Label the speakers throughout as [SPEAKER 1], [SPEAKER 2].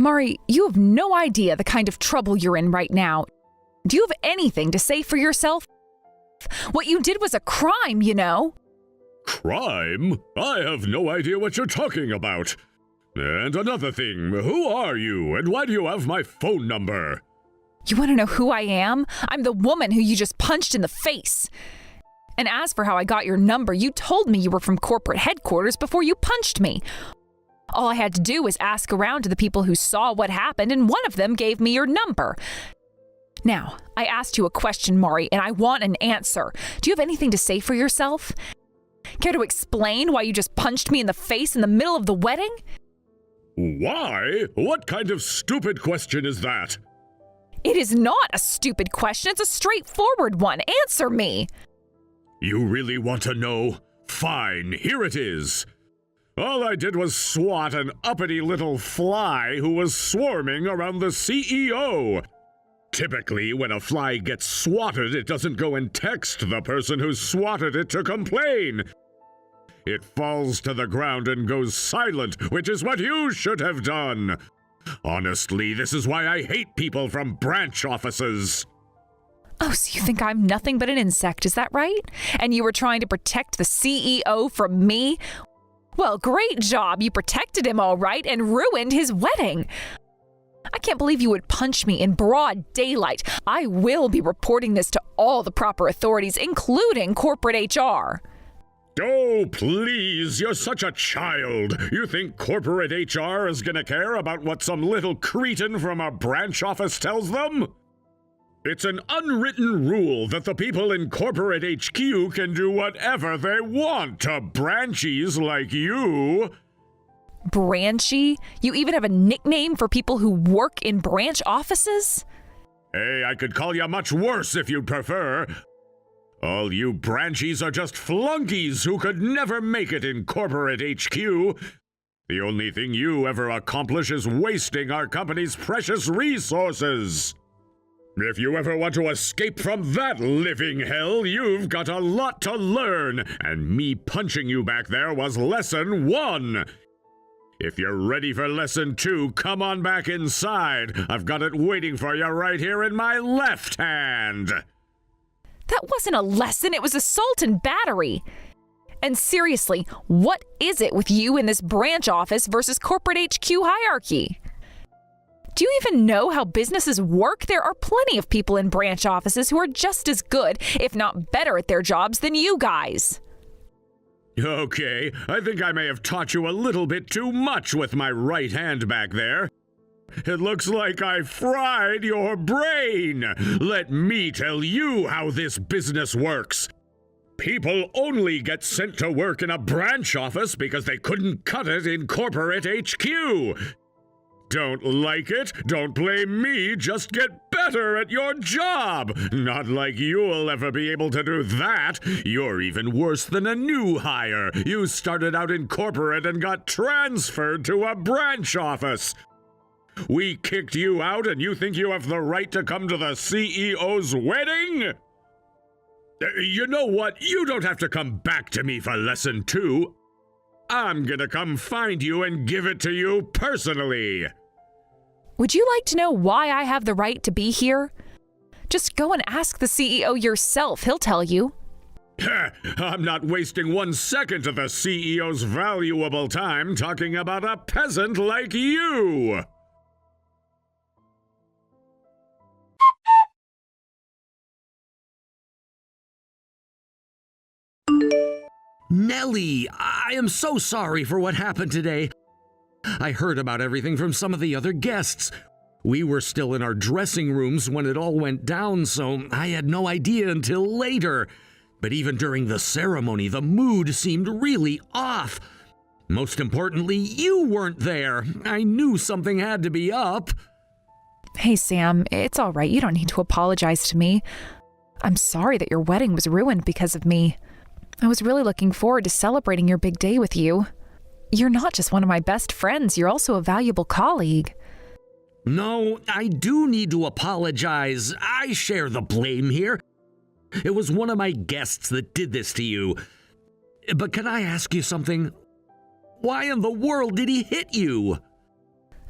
[SPEAKER 1] Mari, you have no idea the kind of trouble you're in right now. Do you have anything to say for yourself? What you did was a crime, you know.
[SPEAKER 2] Crime? I have no idea what you're talking about. And another thing, who are you and why do you have my phone number?
[SPEAKER 1] You want to know who I am? I'm the woman who you just punched in the face. And as for how I got your number, you told me you were from corporate headquarters before you punched me. All I had to do was ask around to the people who saw what happened, and one of them gave me your number. Now, I asked you a question, Mari, and I want an answer. Do you have anything to say for yourself? Care to explain why you just punched me in the face in the middle of the wedding?
[SPEAKER 2] Why? What kind of stupid question is that?
[SPEAKER 1] It is not a stupid question. It's a straightforward one. Answer me.
[SPEAKER 2] You really want to know? Fine, here it is. All I did was swat an uppity little fly who was swarming around the CEO. Typically, when a fly gets swatted, it doesn't go and text the person who swatted it to complain. It falls to the ground and goes silent, which is what you should have done. Honestly, this is why I hate people from branch offices.
[SPEAKER 1] Oh, so you think I'm nothing but an insect, is that right? And you were trying to protect the CEO from me? Well, great job. You protected him all right and ruined his wedding. I can't believe you would punch me in broad daylight. I will be reporting this to all the proper authorities, including corporate HR.
[SPEAKER 2] Oh, please, you're such a child. You think corporate HR is gonna care about what some little cretin from a branch office tells them? It's an unwritten rule that the people in corporate HQ can do whatever they want to branchies like you.
[SPEAKER 1] Branchy? You even have a nickname for people who work in branch offices?
[SPEAKER 2] Hey, I could call you much worse if you'd prefer. All you branchies are just flunkies who could never make it in corporate HQ. The only thing you ever accomplish is wasting our company's precious resources. If you ever want to escape from that living hell, you've got a lot to learn, and me punching you back there was lesson 1. If you're ready for lesson 2, come on back inside. I've got it waiting for you right here in my left hand.
[SPEAKER 1] That wasn't a lesson, it was assault and battery. And seriously, what is it with you in this branch office versus corporate HQ hierarchy? Do you even know how businesses work? There are plenty of people in branch offices who are just as good, if not better at their jobs than you guys.
[SPEAKER 2] Okay, I think I may have taught you a little bit too much with my right hand back there. It looks like I fried your brain. Let me tell you how this business works. People only get sent to work in a branch office because they couldn't cut it in corporate HQ. Don't like it? Don't blame me, just get better at your job. Not like you'll ever be able to do that. You're even worse than a new hire. You started out in corporate and got transferred to a branch office. We kicked you out and you think you have the right to come to the CEO's wedding? You know what? You don't have to come back to me for lesson 2. I'm gonna come find you and give it to you personally.
[SPEAKER 1] Would you like to know why I have the right to be here? Just go and ask the CEO yourself. He'll tell you.
[SPEAKER 2] I'm not wasting 1 second of the CEO's valuable time talking about a peasant like you.
[SPEAKER 3] Nellie, I am so sorry for what happened today. I heard about everything from some of the other guests. We were still in our dressing rooms when it all went down, so I had no idea until later. But even during the ceremony, the mood seemed really off. Most importantly, you weren't there. I knew something had to be up.
[SPEAKER 1] Hey, Sam, it's all right. You don't need to apologize to me. I'm sorry that your wedding was ruined because of me. I was really looking forward to celebrating your big day with you. You're not just one of my best friends, you're also a valuable colleague.
[SPEAKER 3] No, I do need to apologize. I share the blame here. It was one of my guests that did this to you. But can I ask you something? Why in the world did he hit you?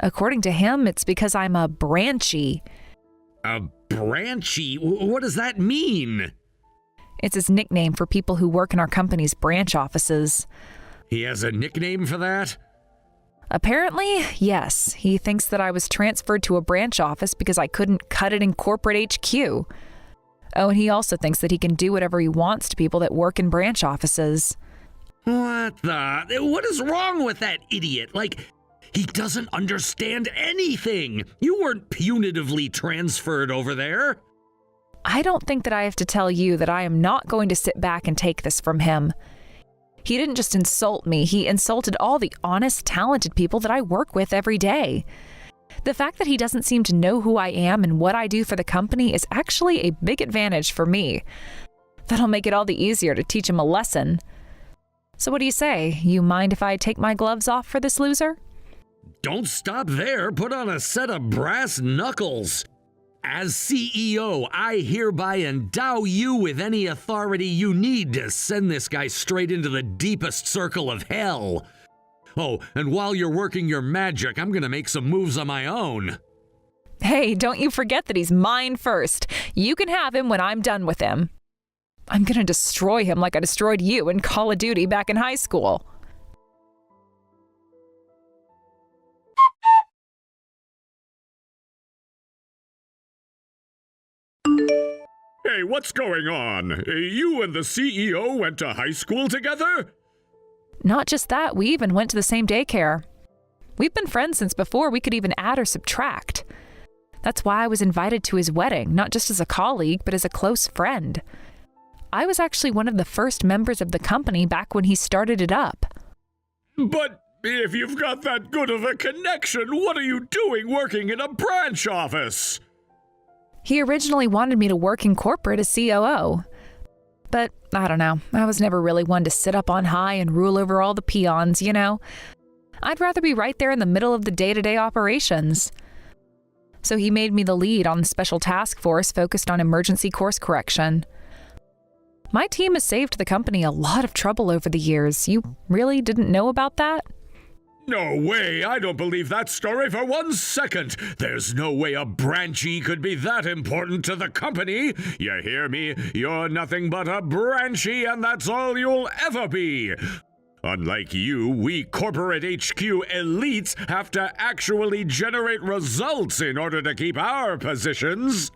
[SPEAKER 1] According to him, it's because I'm a branchy.
[SPEAKER 3] A branchy? What does that mean?
[SPEAKER 1] It's his nickname for people who work in our company's branch offices.
[SPEAKER 3] He has a nickname for that?
[SPEAKER 1] Apparently, yes. He thinks that I was transferred to a branch office because I couldn't cut it in corporate HQ. Oh, and he also thinks that he can do whatever he wants to people that work in branch offices.
[SPEAKER 3] What is wrong with that idiot? He doesn't understand anything. You weren't punitively transferred over there.
[SPEAKER 1] I don't think that I have to tell you that I am not going to sit back and take this from him. He didn't just insult me, he insulted all the honest, talented people that I work with every day. The fact that he doesn't seem to know who I am and what I do for the company is actually a big advantage for me. That'll make it all the easier to teach him a lesson. So what do you say? You mind if I take my gloves off for this loser?
[SPEAKER 3] Don't stop there. Put on a set of brass knuckles. As CEO, I hereby endow you with any authority you need to send this guy straight into the deepest circle of hell. Oh, and while you're working your magic, I'm gonna make some moves on my own.
[SPEAKER 1] Hey, don't you forget that he's mine first. You can have him when I'm done with him. I'm gonna destroy him like I destroyed you in Call of Duty back in high school.
[SPEAKER 2] Hey, what's going on? You and the CEO went to high school together?
[SPEAKER 1] Not just that, we even went to the same daycare. We've been friends since before we could even add or subtract. That's why I was invited to his wedding, not just as a colleague, but as a close friend. I was actually one of the first members of the company back when he started it up.
[SPEAKER 2] But if you've got that good of a connection, what are you doing working in a branch office?
[SPEAKER 1] He originally wanted me to work in corporate as COO. But I don't know, I was never really one to sit up on high and rule over all the peons, you know? I'd rather be right there in the middle of the day-to-day operations. So he made me the lead on the special task force focused on emergency course correction. My team has saved the company a lot of trouble over the years. You really didn't know about that?
[SPEAKER 2] No way! I don't believe that story for 1 second! There's no way a branchy could be that important to the company! You hear me? You're nothing but a branchy, and that's all you'll ever be! Unlike you, we corporate HQ elites have to actually generate results in order to keep our positions!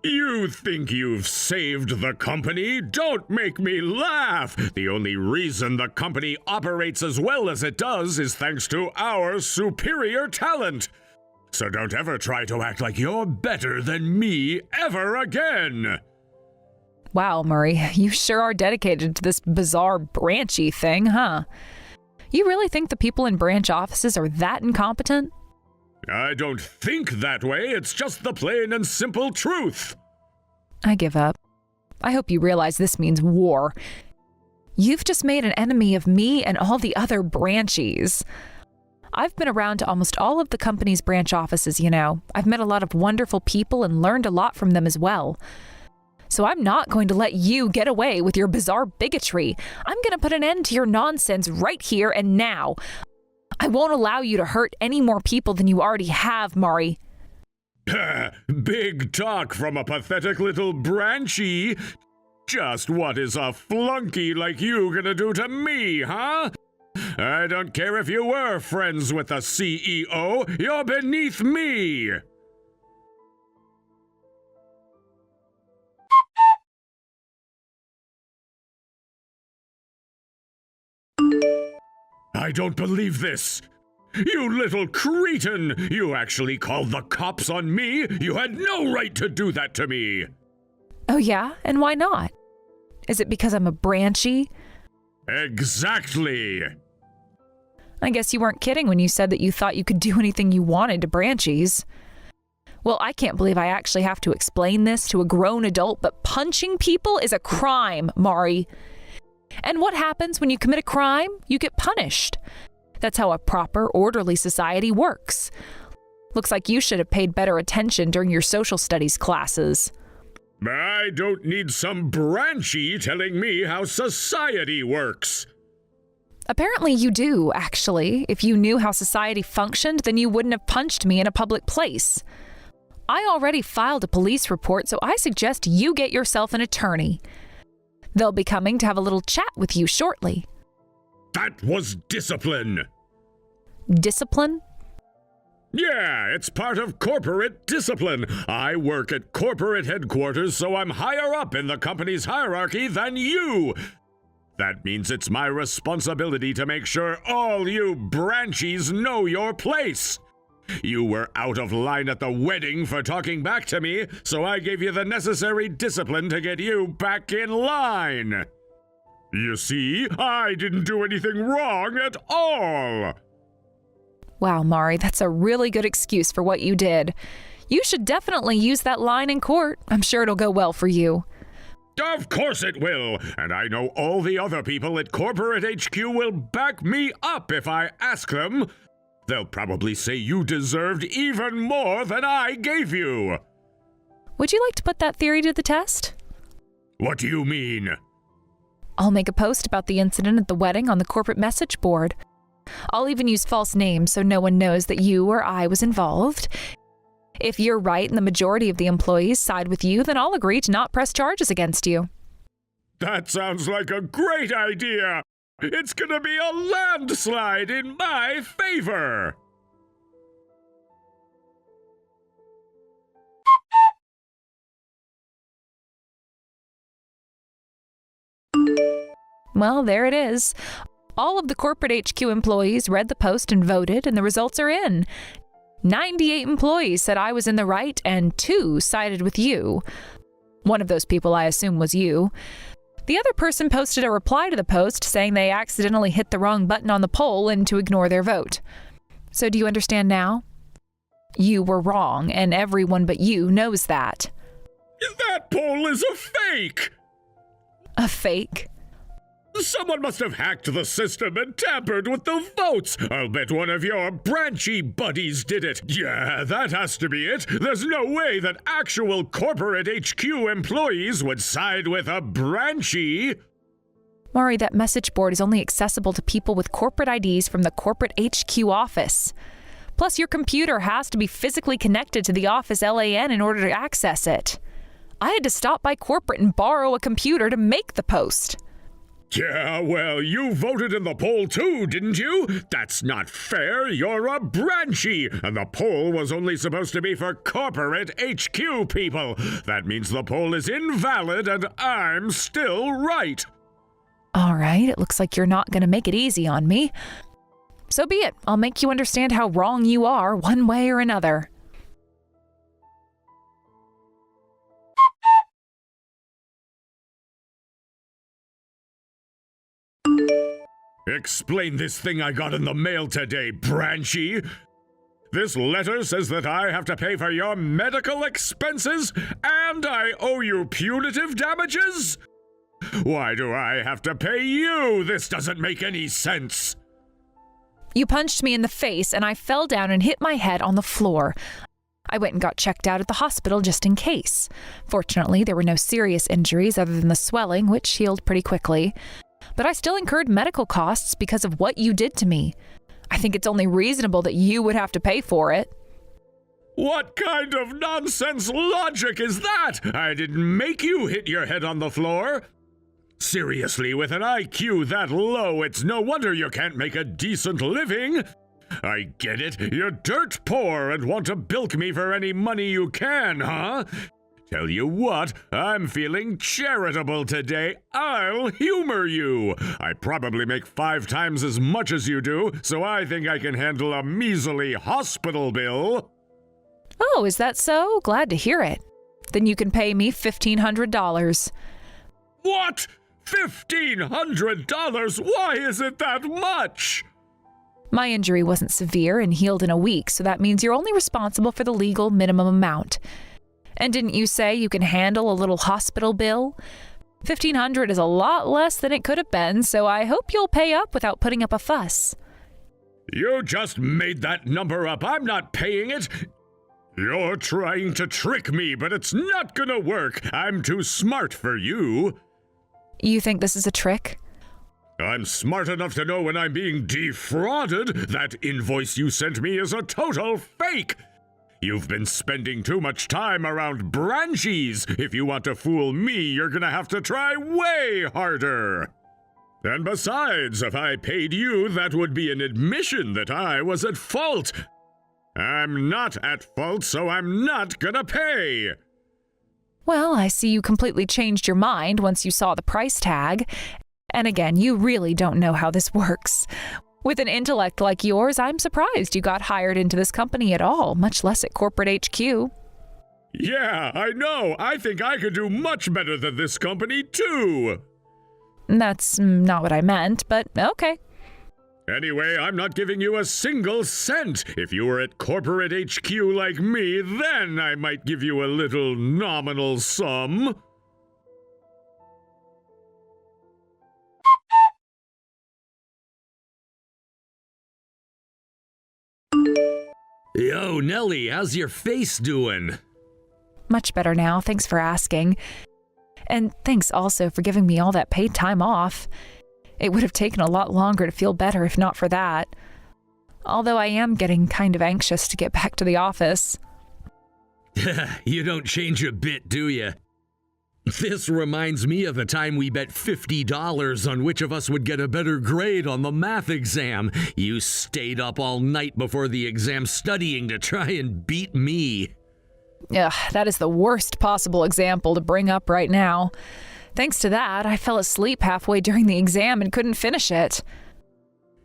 [SPEAKER 2] You think you've saved the company? Don't make me laugh! The only reason the company operates as well as it does is thanks to our superior talent. So don't ever try to act like you're better than me ever again!
[SPEAKER 1] Wow, Murray, you sure are dedicated to this bizarre branchy thing, huh? You really think the people in branch offices are that incompetent?
[SPEAKER 2] I don't think that way, it's just the plain and simple truth.
[SPEAKER 1] I give up. I hope you realize this means war. You've just made an enemy of me and all the other branchies. I've been around to almost all of the company's branch offices, you know. I've met a lot of wonderful people and learned a lot from them as well. So I'm not going to let you get away with your bizarre bigotry. I'm going to put an end to your nonsense right here and now. I won't allow you to hurt any more people than you already have, Mari.
[SPEAKER 2] Big talk from a pathetic little branchy. Just what is a flunky like you gonna do to me, huh? I don't care if you were friends with the CEO, you're beneath me! I don't believe this! You little cretin! You actually called the cops on me? You had no right to do that to me!
[SPEAKER 1] Oh yeah? And why not? Is it because I'm a branchy?
[SPEAKER 2] Exactly!
[SPEAKER 1] I guess you weren't kidding when you said that you thought you could do anything you wanted to branchies. Well, I can't believe I actually have to explain this to a grown adult, but punching people is a crime, Mari. And what happens when you commit a crime? You get punished. That's how a proper, orderly society works. Looks like you should have paid better attention during your social studies classes.
[SPEAKER 2] I don't need some branchy telling me how society works.
[SPEAKER 1] Apparently you do, actually. If you knew how society functioned, then you wouldn't have punched me in a public place. I already filed a police report, so I suggest you get yourself an attorney. They'll be coming to have a little chat with you shortly.
[SPEAKER 2] That was discipline.
[SPEAKER 1] Discipline?
[SPEAKER 2] Yeah, it's part of corporate discipline. I work at corporate headquarters, so I'm higher up in the company's hierarchy than you. That means it's my responsibility to make sure all you branchies know your place. You were out of line at the wedding for talking back to me, so I gave you the necessary discipline to get you back in line. You see, I didn't do anything wrong at all.
[SPEAKER 1] Wow, Mari, that's a really good excuse for what you did. You should definitely use that line in court. I'm sure it'll go well for you.
[SPEAKER 2] Of course it will, and I know all the other people at Corporate HQ will back me up if I ask them. They'll probably say you deserved even more than I gave you.
[SPEAKER 1] Would you like to put that theory to the test?
[SPEAKER 2] What do you mean?
[SPEAKER 1] I'll make a post about the incident at the wedding on the corporate message board. I'll even use false names so no one knows that you or I was involved. If you're right and the majority of the employees side with you, then I'll agree to not press charges against you.
[SPEAKER 2] That sounds like a great idea. It's gonna be a landslide in my favor.
[SPEAKER 1] Well, there it is. All of the corporate HQ employees read the post and voted, and the results are in. 98 employees said I was in the right, and 2 sided with you. One of those people, I assume, was you. The other person posted a reply to the post saying they accidentally hit the wrong button on the poll and to ignore their vote. So do you understand now? You were wrong, and everyone but you knows that.
[SPEAKER 2] That poll is a fake!
[SPEAKER 1] A fake?
[SPEAKER 2] Someone must have hacked the system and tampered with the votes. I'll bet one of your branchy buddies did it. Yeah, that has to be it. There's no way that actual corporate HQ employees would side with a branchy.
[SPEAKER 1] Mari, that message board is only accessible to people with corporate IDs from the corporate HQ office. Plus, your computer has to be physically connected to the office LAN in order to access it. I had to stop by corporate and borrow a computer to make the post.
[SPEAKER 2] Yeah, well, you voted in the poll too, didn't you? That's not fair. You're a branchy, and the poll was only supposed to be for corporate HQ people. That means the poll is invalid, and I'm still right.
[SPEAKER 1] All right, it looks like you're not going to make it easy on me. So be it. I'll make you understand how wrong you are one way or another.
[SPEAKER 2] Explain this thing I got in the mail today, branchy. This letter says that I have to pay for your medical expenses, and I owe you punitive damages? Why do I have to pay you? This doesn't make any sense.
[SPEAKER 1] You punched me in the face, and I fell down and hit my head on the floor. I went and got checked out at the hospital just in case. Fortunately, there were no serious injuries other than the swelling, which healed pretty quickly. But I still incurred medical costs because of what you did to me. I think it's only reasonable that you would have to pay for it.
[SPEAKER 2] What kind of nonsense logic is that? I didn't make you hit your head on the floor. Seriously, with an IQ that low, it's no wonder you can't make a decent living. I get it. You're dirt poor and want to bilk me for any money you can, huh? Tell you what, I'm feeling charitable today. I'll humor you. I probably make 5 times as much as you do, so I think I can handle a measly hospital bill.
[SPEAKER 1] Oh, is that so? Glad to hear it. Then you can pay me $1,500.
[SPEAKER 2] What? $1,500? Why is it that much?
[SPEAKER 1] My injury wasn't severe and healed in a week, so that means you're only responsible for the legal minimum amount. And didn't you say you can handle a little hospital bill? $1,500 is a lot less than it could have been, so I hope you'll pay up without putting up a fuss.
[SPEAKER 2] You just made that number up. I'm not paying it. You're trying to trick me, but it's not gonna work. I'm too smart for you.
[SPEAKER 1] You think this is a trick?
[SPEAKER 2] I'm smart enough to know when I'm being defrauded. That invoice you sent me is a total fake. You've been spending too much time around branchies. If you want to fool me, you're gonna have to try way harder. And besides, if I paid you, that would be an admission that I was at fault. I'm not at fault, so I'm not gonna pay.
[SPEAKER 1] Well, I see you completely changed your mind once you saw the price tag. And again, you really don't know how this works. With an intellect like yours, I'm surprised you got hired into this company at all, much less at corporate HQ.
[SPEAKER 2] Yeah, I know. I think I could do much better than this company, too.
[SPEAKER 1] That's not what I meant, but okay.
[SPEAKER 2] Anyway, I'm not giving you a single cent. If you were at corporate HQ like me, then I might give you a little nominal sum.
[SPEAKER 3] Yo, Nellie, how's your face doing?
[SPEAKER 1] Much better now, thanks for asking. And thanks also for giving me all that paid time off. It would have taken a lot longer to feel better if not for that. Although I am getting kind of anxious to get back to the office.
[SPEAKER 3] You don't change a bit, do you? This reminds me of the time we bet $50 on which of us would get a better grade on the math exam. You stayed up all night before the exam studying to try and beat me.
[SPEAKER 1] Ugh, that is the worst possible example to bring up right now. Thanks to that, I fell asleep halfway during the exam and couldn't finish it.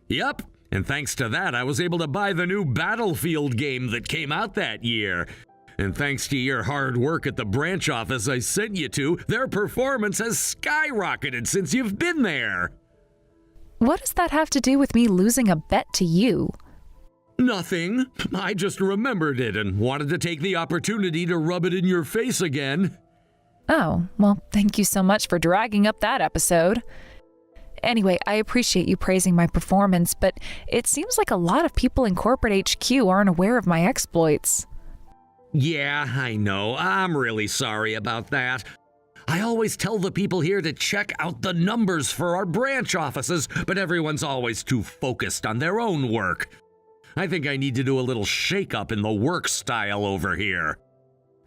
[SPEAKER 3] Yep, and thanks to that, I was able to buy the new Battlefield game that came out that year. And thanks to your hard work at the branch office I sent you to, their performance has skyrocketed since you've been there.
[SPEAKER 1] What does that have to do with me losing a bet to you?
[SPEAKER 3] Nothing. I just remembered it and wanted to take the opportunity to rub it in your face again.
[SPEAKER 1] Oh, well, thank you so much for dragging up that episode. Anyway, I appreciate you praising my performance, but it seems like a lot of people in corporate HQ aren't aware of my exploits.
[SPEAKER 3] Yeah, I know. I'm really sorry about that. I always tell the people here to check out the numbers for our branch offices, but everyone's always too focused on their own work. I think I need to do a little shake-up in the work style over here.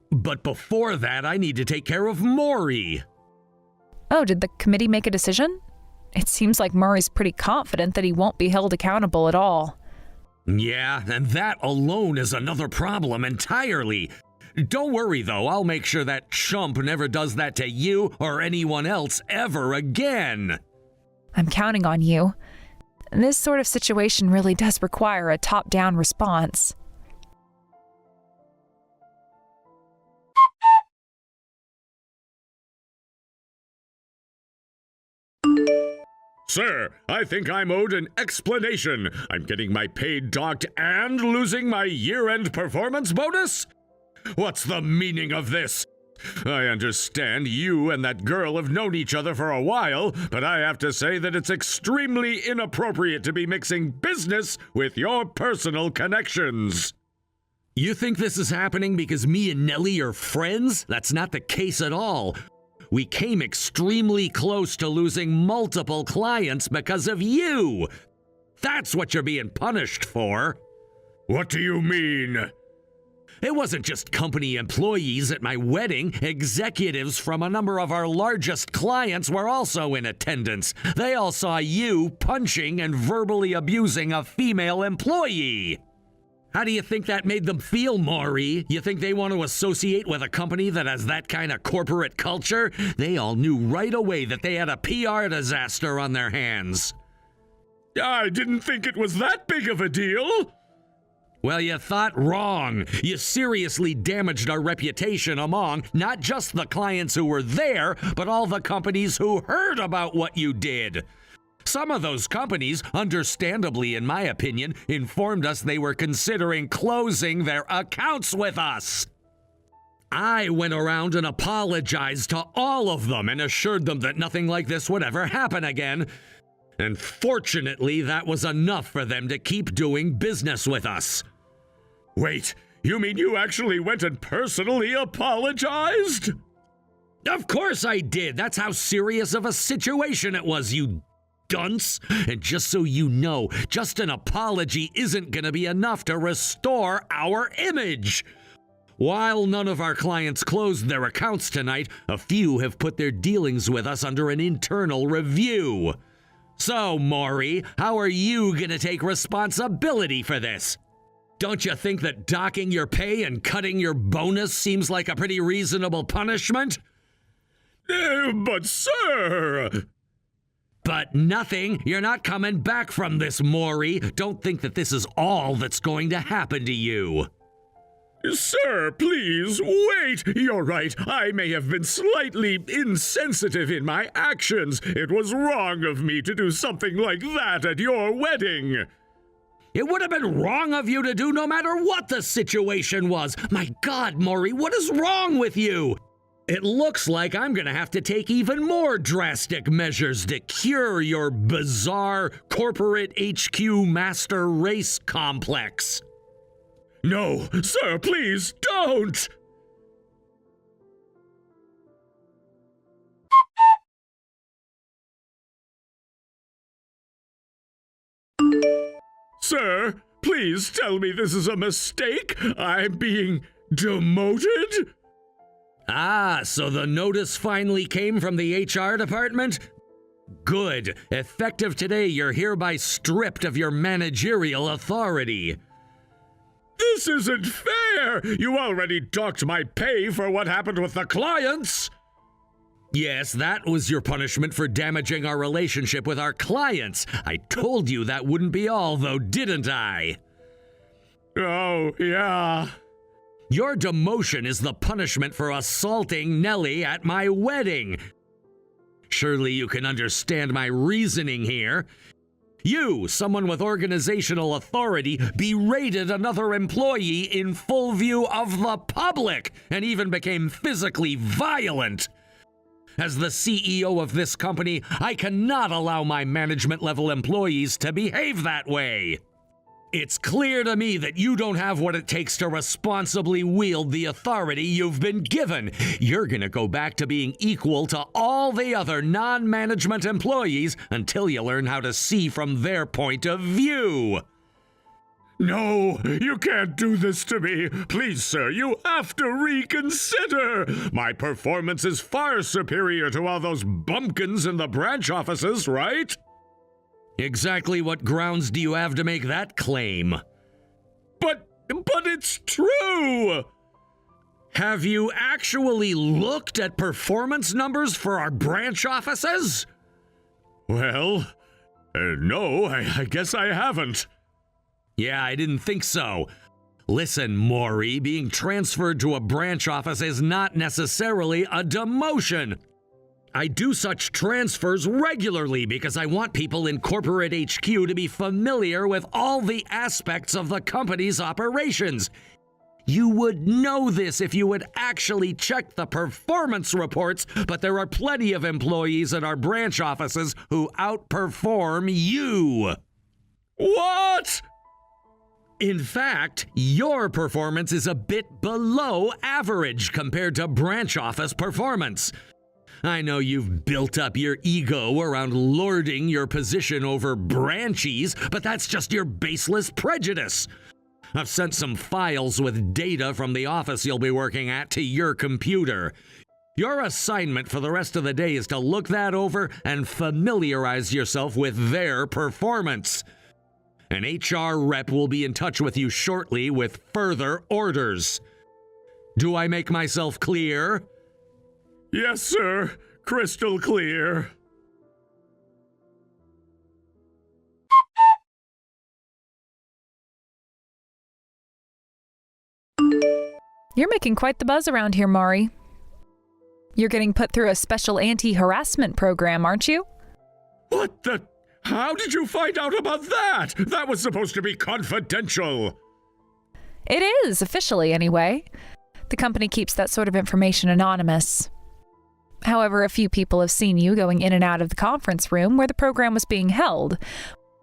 [SPEAKER 3] But before that, I need to take care of Maury.
[SPEAKER 1] Oh, did the committee make a decision? It seems like Murray's pretty confident that he won't be held accountable at all.
[SPEAKER 3] Yeah, and that alone is another problem entirely. Don't worry, though. I'll make sure that chump never does that to you or anyone else ever again.
[SPEAKER 1] I'm counting on you. This sort of situation really does require a top-down response.
[SPEAKER 2] Sir, I think I'm owed an explanation. I'm getting my pay docked and losing my year-end performance bonus? What's the meaning of this? I understand you and that girl have known each other for a while, but I have to say that it's extremely inappropriate to be mixing business with your personal connections.
[SPEAKER 3] You think this is happening because me and Nellie are friends? That's not the case at all. We came extremely close to losing multiple clients because of you. That's what you're being punished for.
[SPEAKER 2] What do you mean?
[SPEAKER 3] It wasn't just company employees at my wedding. Executives from a number of our largest clients were also in attendance. They all saw you punching and verbally abusing a female employee. How do you think that made them feel, Maury? You think they want to associate with a company that has that kind of corporate culture? They all knew right away that they had a PR disaster on their hands.
[SPEAKER 2] I didn't think it was that big of a deal.
[SPEAKER 3] Well, you thought wrong. You seriously damaged our reputation among not just the clients who were there, but all the companies who heard about what you did. Some of those companies, understandably in my opinion, informed us they were considering closing their accounts with us. I went around and apologized to all of them and assured them that nothing like this would ever happen again. And fortunately, that was enough for them to keep doing business with us.
[SPEAKER 2] Wait, you mean you actually went and personally apologized?
[SPEAKER 3] Of course I did. That's how serious of a situation it was, you dunce. And just so you know, just an apology isn't going to be enough to restore our image. While none of our clients closed their accounts tonight, a few have put their dealings with us under an internal review. So, Maury, how are you going to take responsibility for this? Don't you think that docking your pay and cutting your bonus seems like a pretty reasonable punishment?
[SPEAKER 2] But sir...
[SPEAKER 3] But nothing. You're not coming back from this, Maury. Don't think that this is all that's going to happen to you.
[SPEAKER 2] Sir, please, wait! You're right, I may have been slightly insensitive in my actions. It was wrong of me to do something like that at your wedding.
[SPEAKER 3] It would have been wrong of you to do no matter what the situation was. My God, Maury, what is wrong with you? It looks like I'm gonna have to take even more drastic measures to cure your bizarre corporate HQ master race complex.
[SPEAKER 2] No, sir, please don't! Sir, please tell me this is a mistake. I'm being demoted?
[SPEAKER 3] Ah, so the notice finally came from the HR department? Good. Effective today, you're hereby stripped of your managerial authority.
[SPEAKER 2] This isn't fair! You already docked my pay for what happened with the clients!
[SPEAKER 3] Yes, that was your punishment for damaging our relationship with our clients. I told you that wouldn't be all, though, didn't I?
[SPEAKER 2] Oh, yeah.
[SPEAKER 3] Your demotion is the punishment for assaulting Nellie at my wedding. Surely you can understand my reasoning here. You, someone with organizational authority, berated another employee in full view of the public and even became physically violent. As the CEO of this company, I cannot allow my management-level employees to behave that way. It's clear to me that you don't have what it takes to responsibly wield the authority you've been given. You're gonna go back to being equal to all the other non-management employees until you learn how to see from their point of view.
[SPEAKER 2] No, you can't do this to me. Please, sir, you have to reconsider. My performance is far superior to all those bumpkins in the branch offices, right?
[SPEAKER 3] Exactly what grounds do you have to make that claim?
[SPEAKER 2] But it's true!
[SPEAKER 3] Have you actually looked at performance numbers for our branch offices?
[SPEAKER 2] Well, no, I guess I haven't.
[SPEAKER 3] Yeah, I didn't think so. Listen, Maury, being transferred to a branch office is not necessarily a demotion. I do such transfers regularly because I want people in corporate HQ to be familiar with all the aspects of the company's operations. You would know this if you would actually check the performance reports, but there are plenty of employees at our branch offices who outperform you.
[SPEAKER 2] What?
[SPEAKER 3] In fact, your performance is a bit below average compared to branch office performance. I know you've built up your ego around lording your position over branchies, but that's just your baseless prejudice. I've sent some files with data from the office you'll be working at to your computer. Your assignment for the rest of the day is to look that over and familiarize yourself with their performance. An HR rep will be in touch with you shortly with further orders. Do I make myself clear?
[SPEAKER 2] Yes, sir. Crystal clear.
[SPEAKER 1] You're making quite the buzz around here, Maury. You're getting put through a special anti-harassment program, aren't you?
[SPEAKER 2] What the? How did you find out about that? That was supposed to be confidential.
[SPEAKER 1] It is, officially anyway. The company keeps that sort of information anonymous. However, a few people have seen you going in and out of the conference room where the program was being held.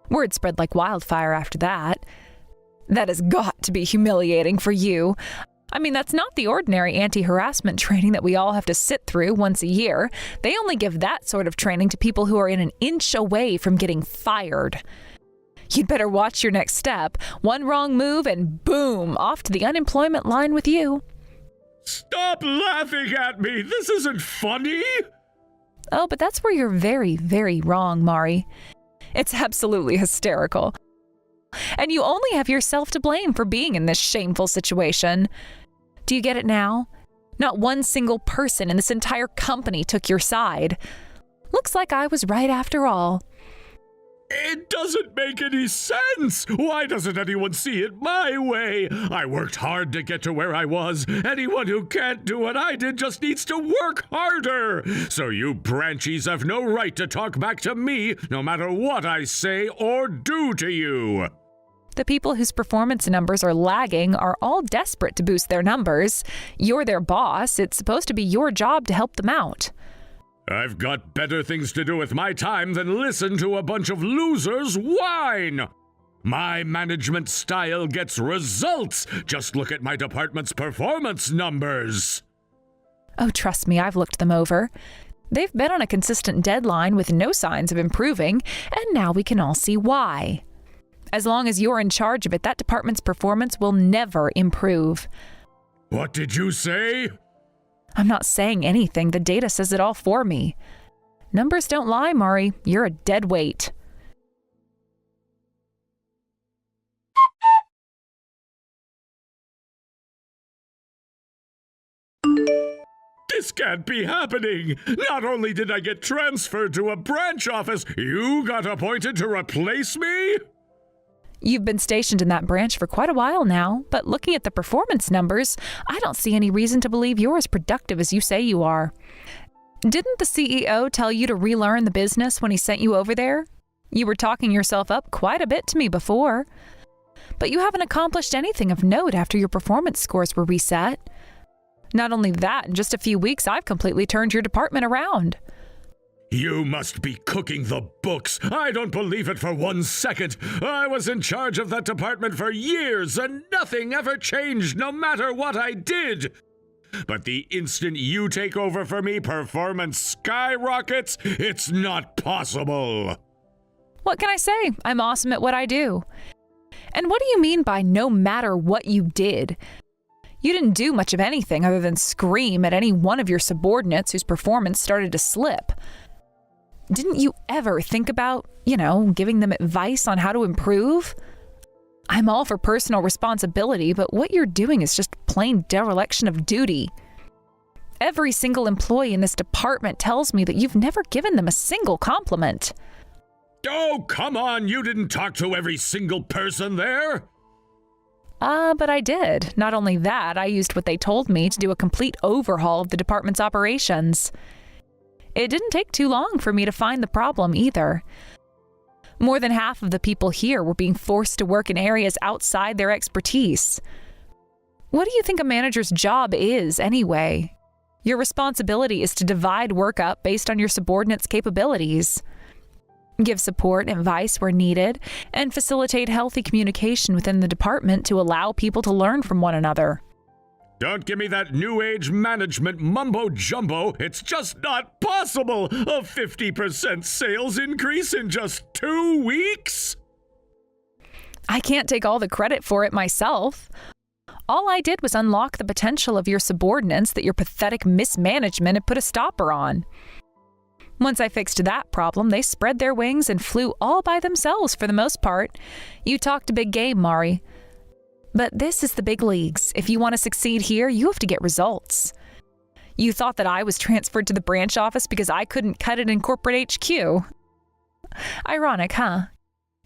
[SPEAKER 1] Word spread like wildfire after that. That has got to be humiliating for you. I mean, that's not the ordinary anti-harassment training that we all have to sit through once a year. They only give that sort of training to people who are in an inch away from getting fired. You'd better watch your next step. One wrong move and boom, off to the unemployment line with you.
[SPEAKER 2] Stop laughing at me! This isn't funny!
[SPEAKER 1] Oh, but that's where you're very, very wrong, Mari. It's absolutely hysterical. And you only have yourself to blame for being in this shameful situation. Do you get it now? Not one single person in this entire company took your side. Looks like I was right after all.
[SPEAKER 2] It doesn't make any sense! Why doesn't anyone see it my way? I worked hard to get to where I was. Anyone who can't do what I did just needs to work harder. So you branchies have no right to talk back to me, no matter what I say or do to you.
[SPEAKER 1] The people whose performance numbers are lagging are all desperate to boost their numbers. You're their boss. It's supposed to be your job to help them out.
[SPEAKER 2] I've got better things to do with my time than listen to a bunch of losers whine. My management style gets results. Just look at my department's performance numbers.
[SPEAKER 1] Oh, trust me, I've looked them over. They've been on a consistent deadline with no signs of improving, and now we can all see why. As long as you're in charge of it, that department's performance will never improve.
[SPEAKER 2] What did you say?
[SPEAKER 1] I'm not saying anything. The data says it all for me. Numbers don't lie, Mari. You're a dead weight.
[SPEAKER 2] This can't be happening! Not only did I get transferred to a branch office, you got appointed to replace me?
[SPEAKER 1] You've been stationed in that branch for quite a while now, but looking at the performance numbers, I don't see any reason to believe you're as productive as you say you are. Didn't the CEO tell you to relearn the business when he sent you over there? You were talking yourself up quite a bit to me before. But you haven't accomplished anything of note after your performance scores were reset. Not only that, in just a few weeks, I've completely turned your department around.
[SPEAKER 2] You must be cooking the books. I don't believe it for 1 second. I was in charge of that department for years, and nothing ever changed no matter what I did. But the instant you take over for me, performance skyrockets. It's not possible.
[SPEAKER 1] What can I say? I'm awesome at what I do. And what do you mean by no matter what you did? You didn't do much of anything other than scream at any one of your subordinates whose performance started to slip. Didn't you ever think about, giving them advice on how to improve? I'm all for personal responsibility, but what you're doing is just plain dereliction of duty. Every single employee in this department tells me that you've never given them a single compliment.
[SPEAKER 2] Oh, come on, you didn't talk to every single person there.
[SPEAKER 1] But I did. Not only that, I used what they told me to do a complete overhaul of the department's operations. It didn't take too long for me to find the problem either. More than half of the people here were being forced to work in areas outside their expertise. What do you think a manager's job is, anyway? Your responsibility is to divide work up based on your subordinates' capabilities. Give support and advice where needed, and facilitate healthy communication within the department to allow people to learn from one another.
[SPEAKER 2] Don't give me that new age management mumbo-jumbo. It's just not possible. A 50% sales increase in just 2 weeks?
[SPEAKER 1] I can't take all the credit for it myself. All I did was unlock the potential of your subordinates that your pathetic mismanagement had put a stopper on. Once I fixed that problem, they spread their wings and flew all by themselves for the most part. You talked a big game, Mari. But this is the big leagues. If you want to succeed here, you have to get results. You thought that I was transferred to the branch office because I couldn't cut it in corporate HQ. Ironic, huh?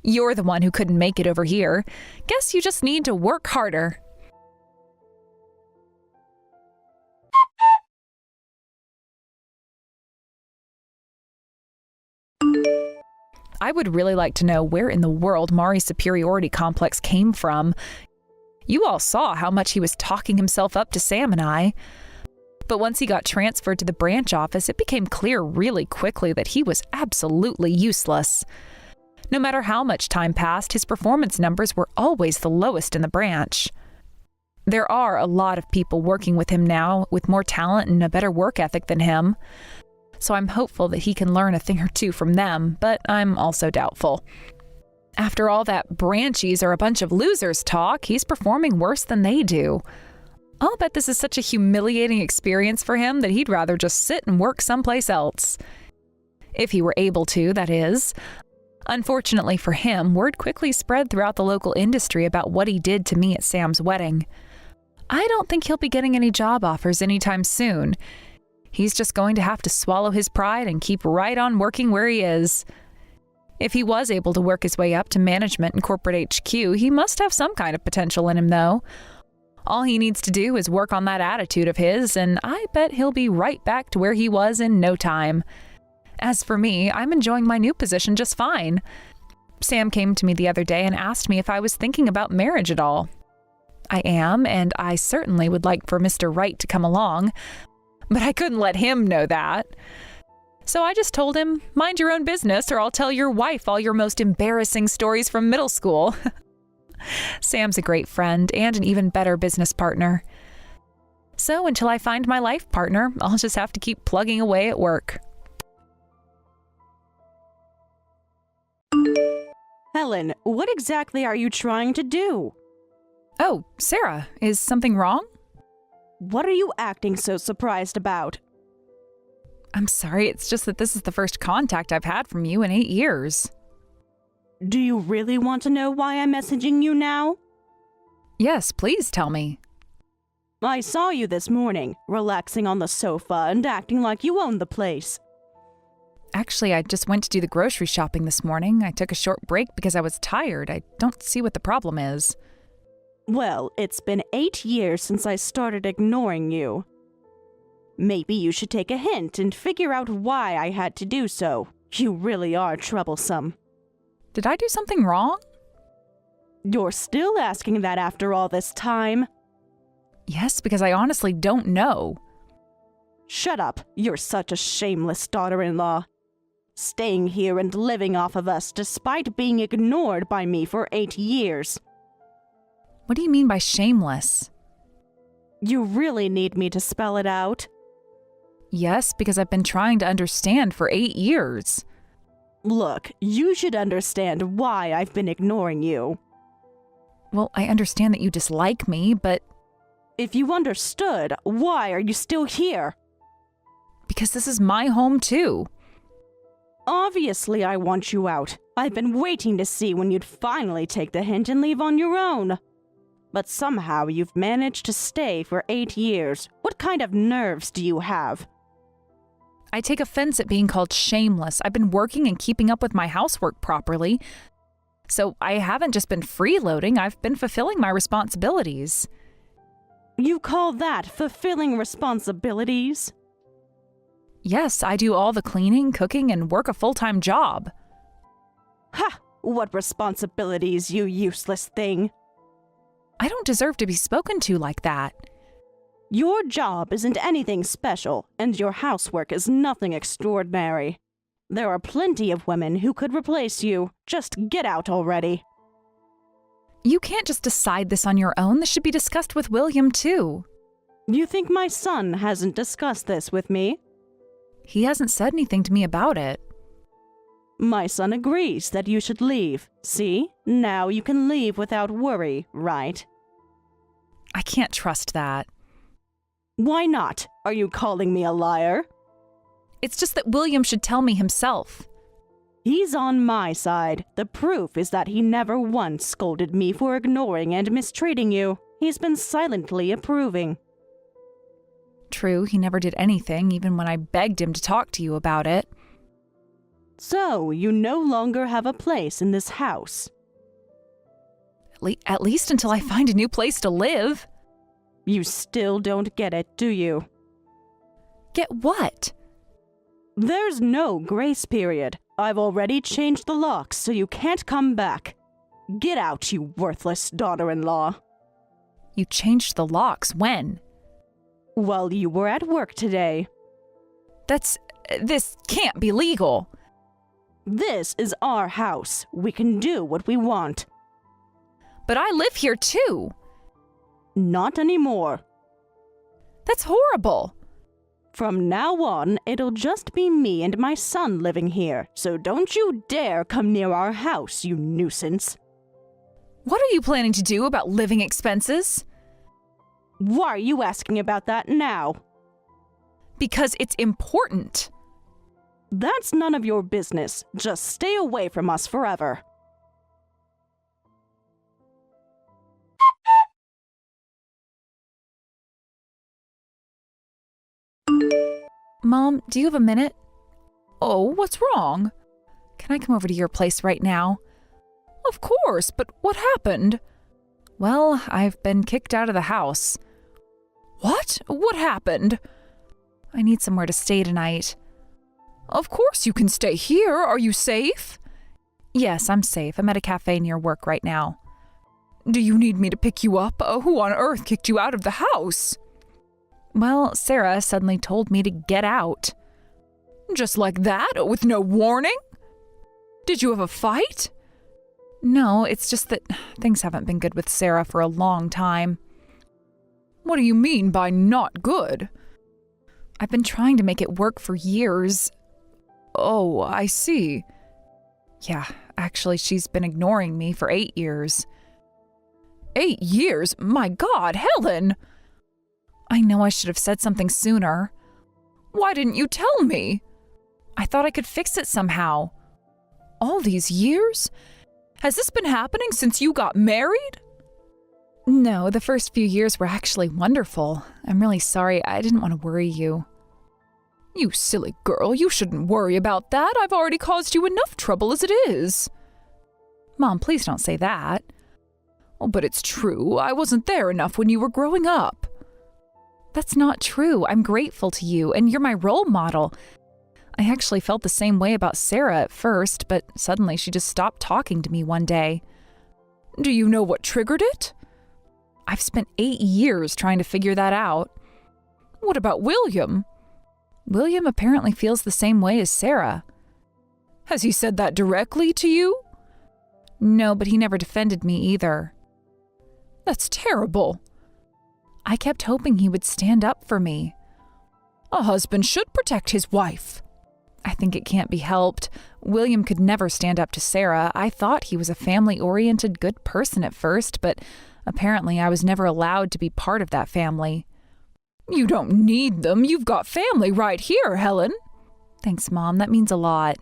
[SPEAKER 1] You're the one who couldn't make it over here. Guess you just need to work harder. I would really like to know where in the world Mari's superiority complex came from. You all saw how much he was talking himself up to Sam and I. But once he got transferred to the branch office, it became clear really quickly that he was absolutely useless. No matter how much time passed, his performance numbers were always the lowest in the branch. There are a lot of people working with him now with more talent and a better work ethic than him. So I'm hopeful that he can learn a thing or two from them, but I'm also doubtful. After all that branchies are a bunch of losers talk, he's performing worse than they do. I'll bet this is such a humiliating experience for him that he'd rather just sit and work someplace else. If he were able to, that is. Unfortunately for him, word quickly spread throughout the local industry about what he did to me at Sam's wedding. I don't think he'll be getting any job offers anytime soon. He's just going to have to swallow his pride and keep right on working where he is. If he was able to work his way up to management in corporate HQ, he must have some kind of potential in him, though. All he needs to do is work on that attitude of his, and I bet he'll be right back to where he was in no time. As for me, I'm enjoying my new position just fine. Sam came to me the other day and asked me if I was thinking about marriage at all. I am, and I certainly would like for Mr. Wright to come along, but I couldn't let him know that. So I just told him, mind your own business or I'll tell your wife all your most embarrassing stories from middle school. Sam's a great friend and an even better business partner. So until I find my life partner, I'll just have to keep plugging away at work.
[SPEAKER 4] Helen, what exactly are you trying to do?
[SPEAKER 1] Oh, Sarah, is something wrong?
[SPEAKER 4] What are you acting so surprised about?
[SPEAKER 1] I'm sorry, it's just that this is the first contact I've had from you in 8 years.
[SPEAKER 4] Do you really want to know why I'm messaging you now?
[SPEAKER 1] Yes, please tell me.
[SPEAKER 4] I saw you this morning, relaxing on the sofa and acting like you owned the place.
[SPEAKER 1] Actually, I just went to do the grocery shopping this morning. I took a short break because I was tired. I don't see what the problem is.
[SPEAKER 4] Well, it's been 8 years since I started ignoring you. Maybe you should take a hint and figure out why I had to do so. You really are troublesome.
[SPEAKER 1] Did I do something wrong?
[SPEAKER 4] You're still asking that after all this time?
[SPEAKER 1] Yes, because I honestly don't know.
[SPEAKER 4] Shut up. You're such a shameless daughter-in-law. Staying here and living off of us despite being ignored by me for 8 years.
[SPEAKER 1] What do you mean by shameless?
[SPEAKER 4] You really need me to spell it out?
[SPEAKER 1] Yes, because I've been trying to understand for 8 years.
[SPEAKER 4] Look, you should understand why I've been ignoring you.
[SPEAKER 1] Well, I understand that you dislike me, but...
[SPEAKER 4] If you understood, why are you still here?
[SPEAKER 1] Because this is my home, too.
[SPEAKER 4] Obviously, I want you out. I've been waiting to see when you'd finally take the hint and leave on your own. But somehow you've managed to stay for 8 years. What kind of nerves do you have?
[SPEAKER 1] I take offense at being called shameless. I've been working and keeping up with my housework properly. So I haven't just been freeloading, I've been fulfilling my responsibilities.
[SPEAKER 4] You call that fulfilling responsibilities?
[SPEAKER 1] Yes, I do all the cleaning, cooking, and work a full-time job.
[SPEAKER 4] Ha! What responsibilities, you useless thing!
[SPEAKER 1] I don't deserve to be spoken to like that.
[SPEAKER 4] Your job isn't anything special, and your housework is nothing extraordinary. There are plenty of women who could replace you. Just get out already.
[SPEAKER 1] You can't just decide this on your own. This should be discussed with William, too.
[SPEAKER 4] You think my son hasn't discussed this with me?
[SPEAKER 1] He hasn't said anything to me about it.
[SPEAKER 4] My son agrees that you should leave. See? Now you can leave without worry, right?
[SPEAKER 1] I can't trust that.
[SPEAKER 4] Why not? Are you calling me a liar?
[SPEAKER 1] It's just that William should tell me himself.
[SPEAKER 4] He's on my side. The proof is that he never once scolded me for ignoring and mistreating you. He's been silently approving.
[SPEAKER 1] True, he never did anything, even when I begged him to talk to you about it.
[SPEAKER 4] So, you no longer have a place in this house.
[SPEAKER 1] At least until I find a new place to live.
[SPEAKER 4] You still don't get it, do you?
[SPEAKER 1] Get what?
[SPEAKER 4] There's no grace period. I've already changed the locks, so you can't come back. Get out, you worthless daughter-in-law.
[SPEAKER 1] You changed the locks when?
[SPEAKER 4] While you were at work today.
[SPEAKER 1] This can't be legal.
[SPEAKER 4] This is our house. We can do what we want.
[SPEAKER 1] But I live here too.
[SPEAKER 4] Not anymore.
[SPEAKER 1] That's horrible.
[SPEAKER 4] From now on, it'll just be me and my son living here, so don't you dare come near our house, you nuisance.
[SPEAKER 1] What are you planning to do about living expenses?
[SPEAKER 4] Why are you asking about that now?
[SPEAKER 1] Because it's important.
[SPEAKER 4] That's none of your business. Just stay away from us forever.
[SPEAKER 1] Mom, do you have a minute? Oh, what's wrong? Can I come over to your place right now? Of course, but what happened? Well, I've been kicked out of the house. What? What happened? I need somewhere to stay tonight. Of course you can stay here. Are you safe? Yes, I'm safe. I'm at a cafe near work right now. Do you need me to pick you up? Who on earth kicked you out of the house? Well, Sarah suddenly told me to get out. Just like that? With no warning? Did you have a fight? No, it's just that things haven't been good with Sarah for a long time. What do you mean by not good? I've been trying to make it work for years. Oh, I see. Yeah, actually, she's been ignoring me for 8 years. 8 years? My God, Helen! I know I should have said something sooner. Why didn't you tell me? I thought I could fix it somehow. All these years? Has this been happening since you got married? No, the first few years were actually wonderful. I'm really sorry. I didn't want to worry you. You silly girl, you shouldn't worry about that. I've already caused you enough trouble as it is. Mom, please don't say that. Oh, but it's true. I wasn't there enough when you were growing up. That's not true. I'm grateful to you, and you're my role model. I actually felt the same way about Sarah at first, but suddenly she just stopped talking to me one day. Do you know what triggered it? I've spent 8 years trying to figure that out. What about William? William apparently feels the same way as Sarah. Has he said that directly to you? No, but he never defended me either. That's terrible. I kept hoping he would stand up for me. A husband should protect his wife. I think it can't be helped. William could never stand up to Sarah. I thought he was a family-oriented, good person at first, but apparently I was never allowed to be part of that family. You don't need them. You've got family right here, Helen. Thanks, Mom. That means a lot.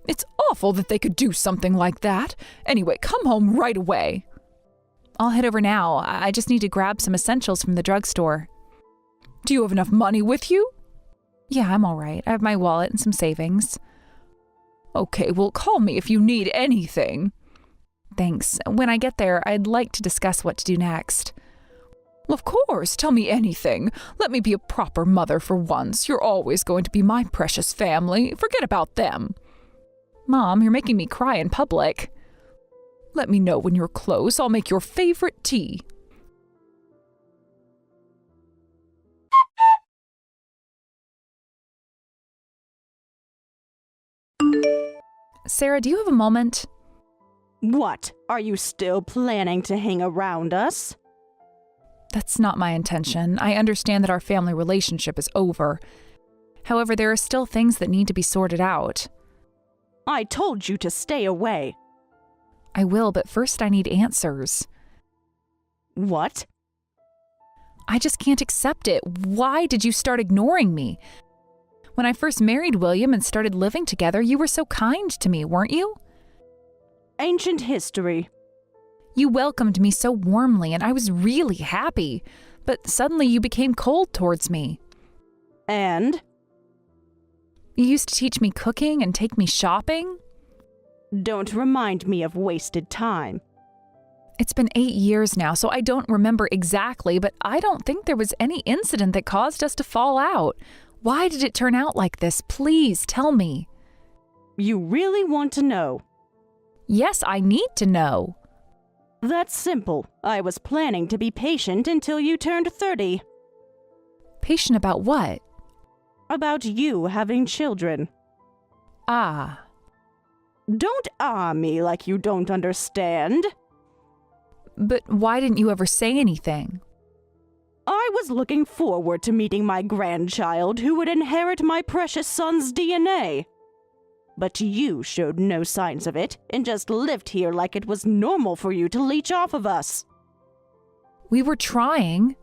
[SPEAKER 1] It's awful that they could do something like that. Anyway, come home right away. I'll head over now. I just need to grab some essentials from the drugstore. Do you have enough money with you? Yeah, I'm all right. I have my wallet and some savings. Okay, well, call me if you need anything. Thanks. When I get there, I'd like to discuss what to do next. Of course, tell me anything. Let me be a proper mother for once. You're always going to be my precious family. Forget about them. Mom, you're making me cry in public. Let me know when you're close. I'll make your favorite tea. Sarah, do you have a moment?
[SPEAKER 4] What? Are you still planning to hang around us?
[SPEAKER 1] That's not my intention. I understand that our family relationship is over. However, there are still things that need to be sorted out.
[SPEAKER 4] I told you to stay away.
[SPEAKER 1] I will, but first I need answers.
[SPEAKER 4] What?
[SPEAKER 1] I just can't accept it. Why did you start ignoring me? When I first married William and started living together, you were so kind to me, weren't you?
[SPEAKER 4] Ancient history.
[SPEAKER 1] You welcomed me so warmly, and I was really happy. But suddenly you became cold towards me.
[SPEAKER 4] And?
[SPEAKER 1] You used to teach me cooking and take me shopping.
[SPEAKER 4] Don't remind me of wasted time.
[SPEAKER 1] It's been 8 years now, so I don't remember exactly, but I don't think there was any incident that caused us to fall out. Why did it turn out like this? Please tell me.
[SPEAKER 4] You really want to know?
[SPEAKER 1] Yes, I need to know.
[SPEAKER 4] That's simple. I was planning to be patient until you turned 30.
[SPEAKER 1] Patient about what?
[SPEAKER 4] About you having children.
[SPEAKER 1] Ah.
[SPEAKER 4] Don't me like you don't understand.
[SPEAKER 1] But why didn't you ever say anything?
[SPEAKER 4] I was looking forward to meeting my grandchild who would inherit my precious son's DNA. But you showed no signs of it and just lived here like it was normal for you to leech off of us.
[SPEAKER 1] We were trying.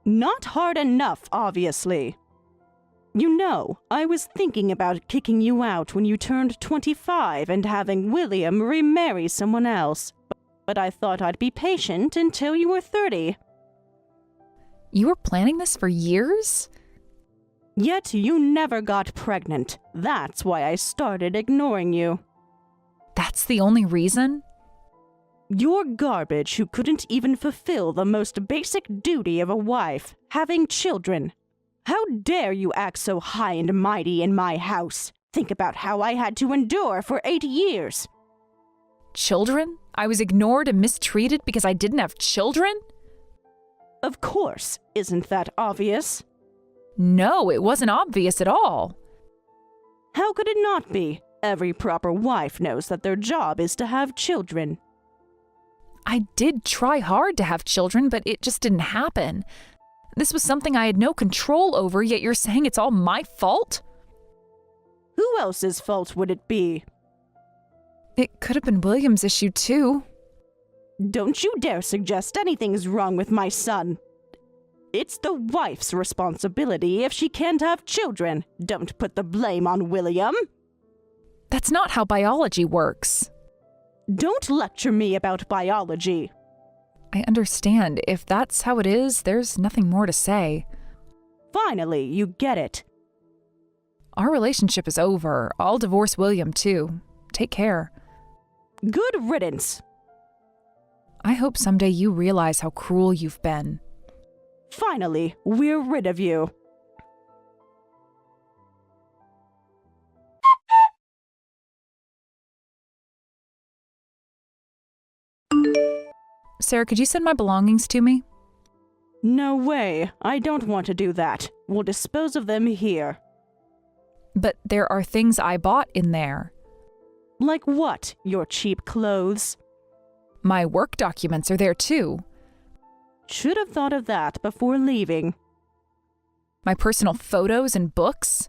[SPEAKER 4] Not hard enough, obviously. You know, I was thinking about kicking you out when you turned 25 and having William remarry someone else. But I thought I'd be patient until you were 30.
[SPEAKER 1] You were planning this for years?
[SPEAKER 4] Yet you never got pregnant. That's why I started ignoring you.
[SPEAKER 1] That's the only reason?
[SPEAKER 4] You're garbage who couldn't even fulfill the most basic duty of a wife, having children. How dare you act so high and mighty in my house? Think about how I had to endure for 8 years.
[SPEAKER 1] Children? I was ignored and mistreated because I didn't have children?
[SPEAKER 4] Of course, isn't that obvious?
[SPEAKER 1] No, it wasn't obvious at all.
[SPEAKER 4] How could it not be? Every proper wife knows that their job is to have children.
[SPEAKER 1] I did try hard to have children, but it just didn't happen. This was something I had no control over, yet you're saying it's all my fault?
[SPEAKER 4] Who else's fault would it be?
[SPEAKER 1] It could have been William's issue, too.
[SPEAKER 4] Don't you dare suggest anything's wrong with my son. It's the wife's responsibility if she can't have children. Don't put the blame on William.
[SPEAKER 1] That's not how biology works.
[SPEAKER 4] Don't lecture me about biology.
[SPEAKER 1] I understand. If that's how it is, there's nothing more to say.
[SPEAKER 4] Finally, you get it.
[SPEAKER 1] Our relationship is over. I'll divorce William, too. Take care.
[SPEAKER 4] Good riddance.
[SPEAKER 1] I hope someday you realize how cruel you've been.
[SPEAKER 4] Finally, we're rid of you.
[SPEAKER 1] Sarah, could you send my belongings to me?
[SPEAKER 4] No way. I don't want to do that. We'll dispose of them here.
[SPEAKER 1] But there are things I bought in there.
[SPEAKER 4] Like what? Your cheap clothes?
[SPEAKER 1] My work documents are there, too.
[SPEAKER 4] Should have thought of that before leaving.
[SPEAKER 1] My personal photos and books.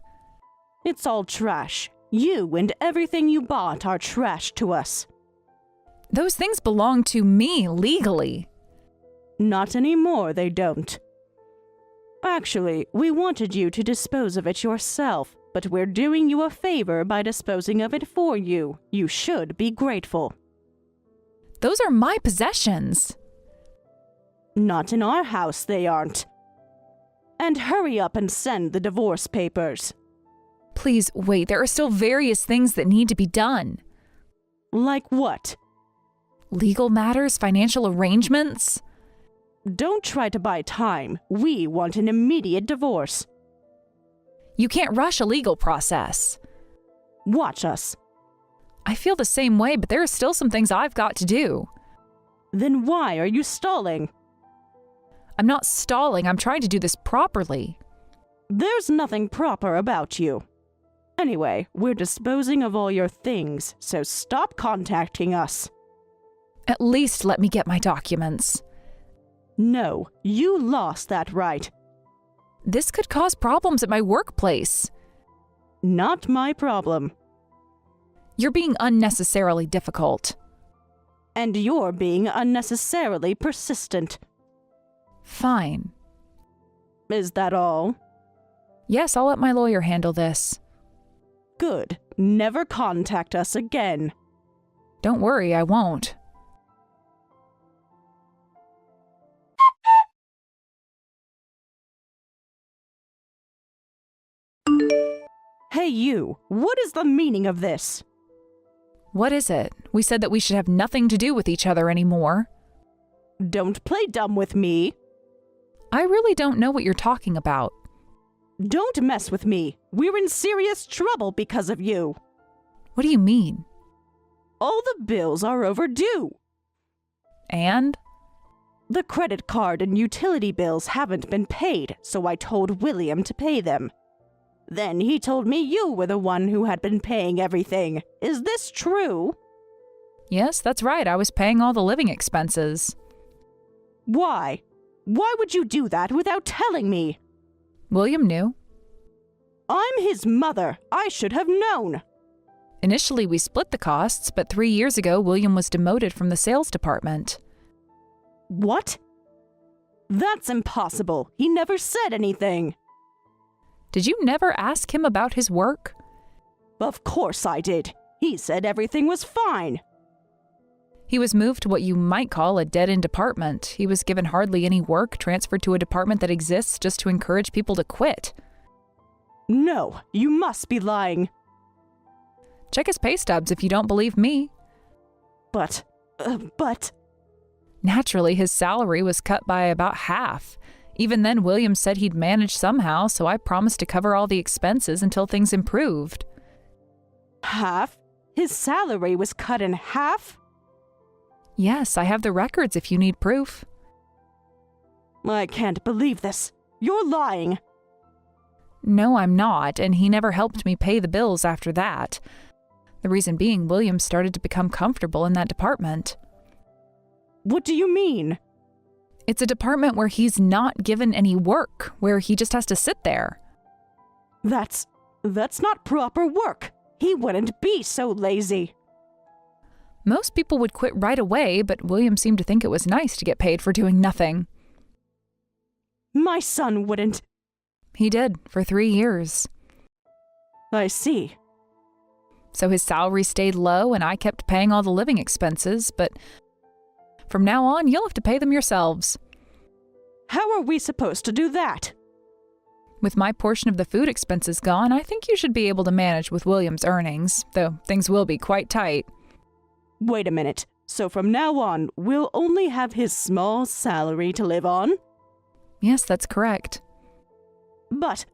[SPEAKER 4] It's all trash. You and everything you bought are trash to us.
[SPEAKER 1] Those things belong to me legally.
[SPEAKER 4] Not anymore, they don't. Actually, we wanted you to dispose of it yourself, but we're doing you a favor by disposing of it for you. You should be grateful.
[SPEAKER 1] Those are my possessions.
[SPEAKER 4] Not in our house, they aren't. And hurry up and send the divorce papers.
[SPEAKER 1] Please wait, there are still various things that need to be done.
[SPEAKER 4] Like what?
[SPEAKER 1] Legal matters, financial arrangements.
[SPEAKER 4] Don't try to buy time. We want an immediate divorce.
[SPEAKER 1] You can't rush a legal process.
[SPEAKER 4] Watch us.
[SPEAKER 1] I feel the same way, but there are still some things I've got to do.
[SPEAKER 4] Then why are you stalling?
[SPEAKER 1] I'm not stalling, I'm trying to do this properly.
[SPEAKER 4] There's nothing proper about you. Anyway, we're disposing of all your things, so stop contacting us.
[SPEAKER 1] At least let me get my documents.
[SPEAKER 4] No, you lost that right.
[SPEAKER 1] This could cause problems at my workplace.
[SPEAKER 4] Not my problem.
[SPEAKER 1] You're being unnecessarily difficult.
[SPEAKER 4] And you're being unnecessarily persistent.
[SPEAKER 1] Fine.
[SPEAKER 4] Is that all?
[SPEAKER 1] Yes, I'll let my lawyer handle this.
[SPEAKER 4] Good. Never contact us again.
[SPEAKER 1] Don't worry, I won't.
[SPEAKER 4] Hey you, what is the meaning of this?
[SPEAKER 1] What is it? We said that we should have nothing to do with each other anymore.
[SPEAKER 4] Don't play dumb with me.
[SPEAKER 1] I really don't know what you're talking about.
[SPEAKER 4] Don't mess with me. We're in serious trouble because of you.
[SPEAKER 1] What do you mean?
[SPEAKER 4] All the bills are overdue.
[SPEAKER 1] And?
[SPEAKER 4] The credit card and utility bills haven't been paid, so I told William to pay them. Then he told me you were the one who had been paying everything. Is this true?
[SPEAKER 1] Yes, that's right. I was paying all the living expenses.
[SPEAKER 4] Why? Why would you do that without telling me?
[SPEAKER 1] William knew.
[SPEAKER 4] I'm his mother. I should have known.
[SPEAKER 1] Initially, we split the costs, but 3 years ago, William was demoted from the sales department.
[SPEAKER 4] What? That's impossible. He never said anything.
[SPEAKER 1] Did you never ask him about his work?
[SPEAKER 4] Of course I did. He said everything was fine.
[SPEAKER 1] He was moved to what you might call a dead-end department. He was given hardly any work, transferred to a department that exists just to encourage people to quit.
[SPEAKER 4] No, you must be lying.
[SPEAKER 1] Check his pay stubs if you don't believe me.
[SPEAKER 4] But...
[SPEAKER 1] Naturally, his salary was cut by about half. Even then, William said he'd manage somehow, so I promised to cover all the expenses until things improved.
[SPEAKER 4] Half? His salary was cut in half?
[SPEAKER 1] Yes, I have the records if you need proof.
[SPEAKER 4] I can't believe this. You're lying.
[SPEAKER 1] No, I'm not, and he never helped me pay the bills after that. The reason being, William started to become comfortable in that department.
[SPEAKER 4] What do you mean?
[SPEAKER 1] It's a department where he's not given any work, where he just has to sit there.
[SPEAKER 4] That's not proper work. He wouldn't be so lazy.
[SPEAKER 1] Most people would quit right away, but William seemed to think it was nice to get paid for doing nothing.
[SPEAKER 4] My son wouldn't.
[SPEAKER 1] He did, for 3 years.
[SPEAKER 4] I see.
[SPEAKER 1] So his salary stayed low and I kept paying all the living expenses, but from now on, you'll have to pay them yourselves.
[SPEAKER 4] How are we supposed to do that?
[SPEAKER 1] With my portion of the food expenses gone, I think you should be able to manage with William's earnings, though things will be quite tight.
[SPEAKER 4] Wait a minute. So from now on, we'll only have his small salary to live on?
[SPEAKER 1] Yes, that's correct.
[SPEAKER 4] But...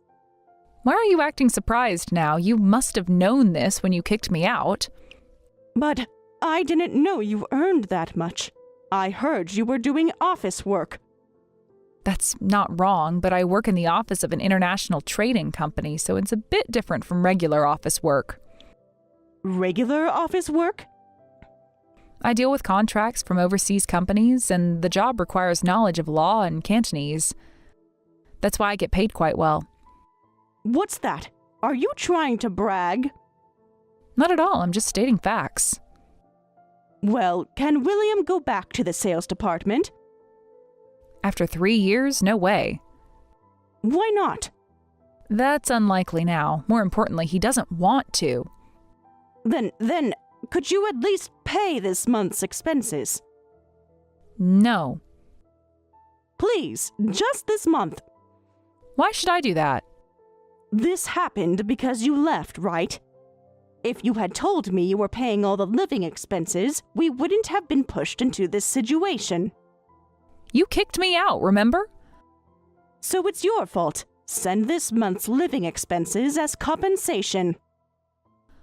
[SPEAKER 1] Why are you acting surprised now? You must have known this when you kicked me out.
[SPEAKER 4] But I didn't know you earned that much. I heard you were doing office work.
[SPEAKER 1] That's not wrong, but I work in the office of an international trading company, so it's a bit different from regular office work.
[SPEAKER 4] Regular office work?
[SPEAKER 1] I deal with contracts from overseas companies, and the job requires knowledge of law and Cantonese. That's why I get paid quite well.
[SPEAKER 4] What's that? Are you trying to brag?
[SPEAKER 1] Not at all, I'm just stating facts.
[SPEAKER 4] Well, can William go back to the sales department?
[SPEAKER 1] After 3 years, no way.
[SPEAKER 4] Why not?
[SPEAKER 1] That's unlikely now. More importantly, he doesn't want to.
[SPEAKER 4] Then, could you at least pay this month's expenses?
[SPEAKER 1] No.
[SPEAKER 4] Please, just this month.
[SPEAKER 1] Why should I do that?
[SPEAKER 4] This happened because you left, right? If you had told me you were paying all the living expenses, we wouldn't have been pushed into this situation.
[SPEAKER 1] You kicked me out, remember?
[SPEAKER 4] So it's your fault. Send this month's living expenses as compensation.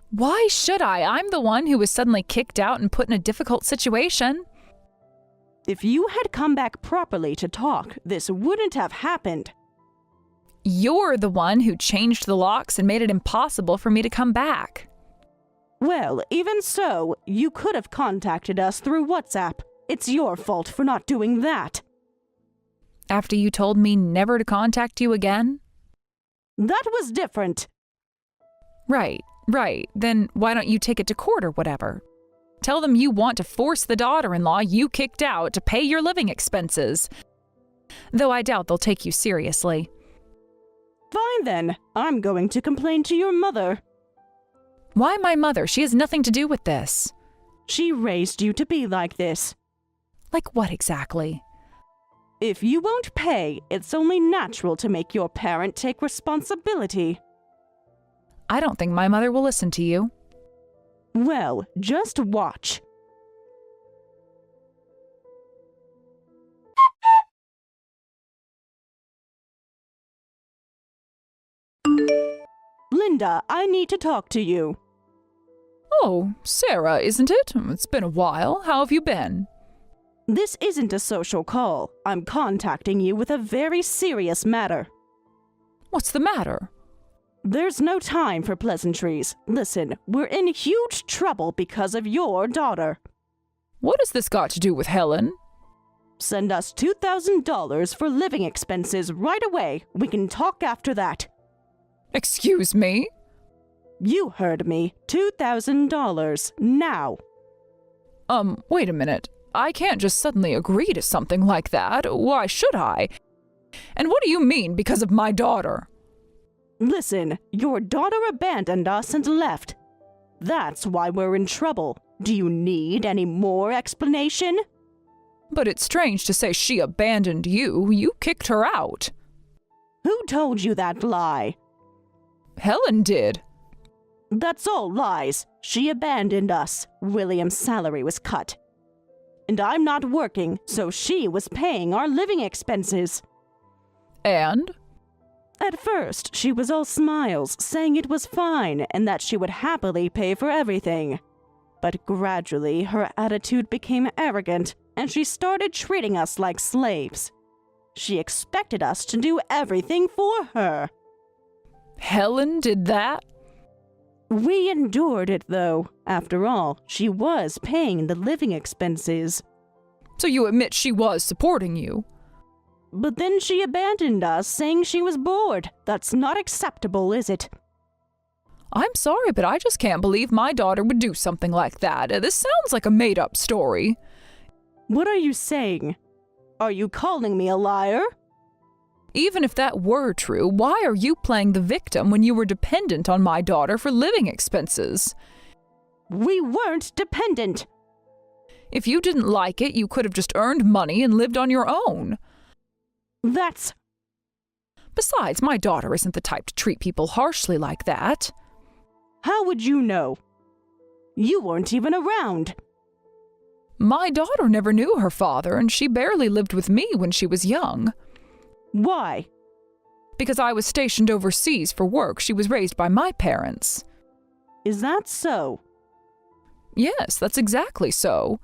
[SPEAKER 1] Why should I? I'm the one who was suddenly kicked out and put in a difficult situation.
[SPEAKER 4] If you had come back properly to talk, this wouldn't have happened.
[SPEAKER 1] You're the one who changed the locks and made it impossible for me to come back.
[SPEAKER 4] Well, even so, you could have contacted us through WhatsApp. It's your fault for not doing that.
[SPEAKER 1] After you told me never to contact you again?
[SPEAKER 4] That was different.
[SPEAKER 1] Right. Then why don't you take it to court or whatever? Tell them you want to force the daughter-in-law you kicked out to pay your living expenses. Though I doubt they'll take you seriously.
[SPEAKER 4] Fine then. I'm going to complain to your mother.
[SPEAKER 1] Why my mother? She has nothing to do with this.
[SPEAKER 4] She raised you to be like this.
[SPEAKER 1] Like what exactly?
[SPEAKER 4] If you won't pay, it's only natural to make your parent take responsibility.
[SPEAKER 1] I don't think my mother will listen to you.
[SPEAKER 4] Well, just watch. Linda, I need to talk to you.
[SPEAKER 1] Oh, Sarah, isn't it? It's been a while. How have you been?
[SPEAKER 4] This isn't a social call. I'm contacting you with a very serious matter.
[SPEAKER 1] What's the matter?
[SPEAKER 4] There's no time for pleasantries. Listen, we're in huge trouble because of your daughter.
[SPEAKER 1] What has this got to do with Helen?
[SPEAKER 4] Send us $2,000 for living expenses right away. We can talk after that.
[SPEAKER 1] Excuse me?
[SPEAKER 4] You heard me. $2,000 now.
[SPEAKER 1] Wait a minute. I can't just suddenly agree to something like that. Why should I? And what do you mean because of my daughter?
[SPEAKER 4] Listen, your daughter abandoned us and left. That's why we're in trouble. Do you need any more explanation?
[SPEAKER 1] But it's strange to say she abandoned you. You kicked her out.
[SPEAKER 4] Who told you that lie?
[SPEAKER 1] Helen did.
[SPEAKER 4] That's all lies. She abandoned us. William's salary was cut. And I'm not working, so she was paying our living expenses.
[SPEAKER 1] And?
[SPEAKER 4] At first, she was all smiles, saying it was fine and that she would happily pay for everything. But gradually, her attitude became arrogant, and she started treating us like slaves. She expected us to do everything for her.
[SPEAKER 1] Helen did that?
[SPEAKER 4] We endured it, though. After all, she was paying the living expenses.
[SPEAKER 1] So you admit she was supporting you?
[SPEAKER 4] But then she abandoned us, saying she was bored. That's not acceptable, is it?
[SPEAKER 1] I'm sorry, but I just can't believe my daughter would do something like that. This sounds like a made-up story.
[SPEAKER 4] What are you saying? Are you calling me a liar?
[SPEAKER 1] Even if that were true, why are you playing the victim when you were dependent on my daughter for living expenses?
[SPEAKER 4] We weren't dependent.
[SPEAKER 1] If you didn't like it, you could have just earned money and lived on your own.
[SPEAKER 4] That's...
[SPEAKER 1] Besides, my daughter isn't the type to treat people harshly like that.
[SPEAKER 4] How would you know? You weren't even around.
[SPEAKER 1] My daughter never knew her father, and she barely lived with me when she was young.
[SPEAKER 4] Why?
[SPEAKER 1] Because I was stationed overseas for work. She was raised by my parents.
[SPEAKER 4] Is that so?
[SPEAKER 1] Yes, that's exactly so.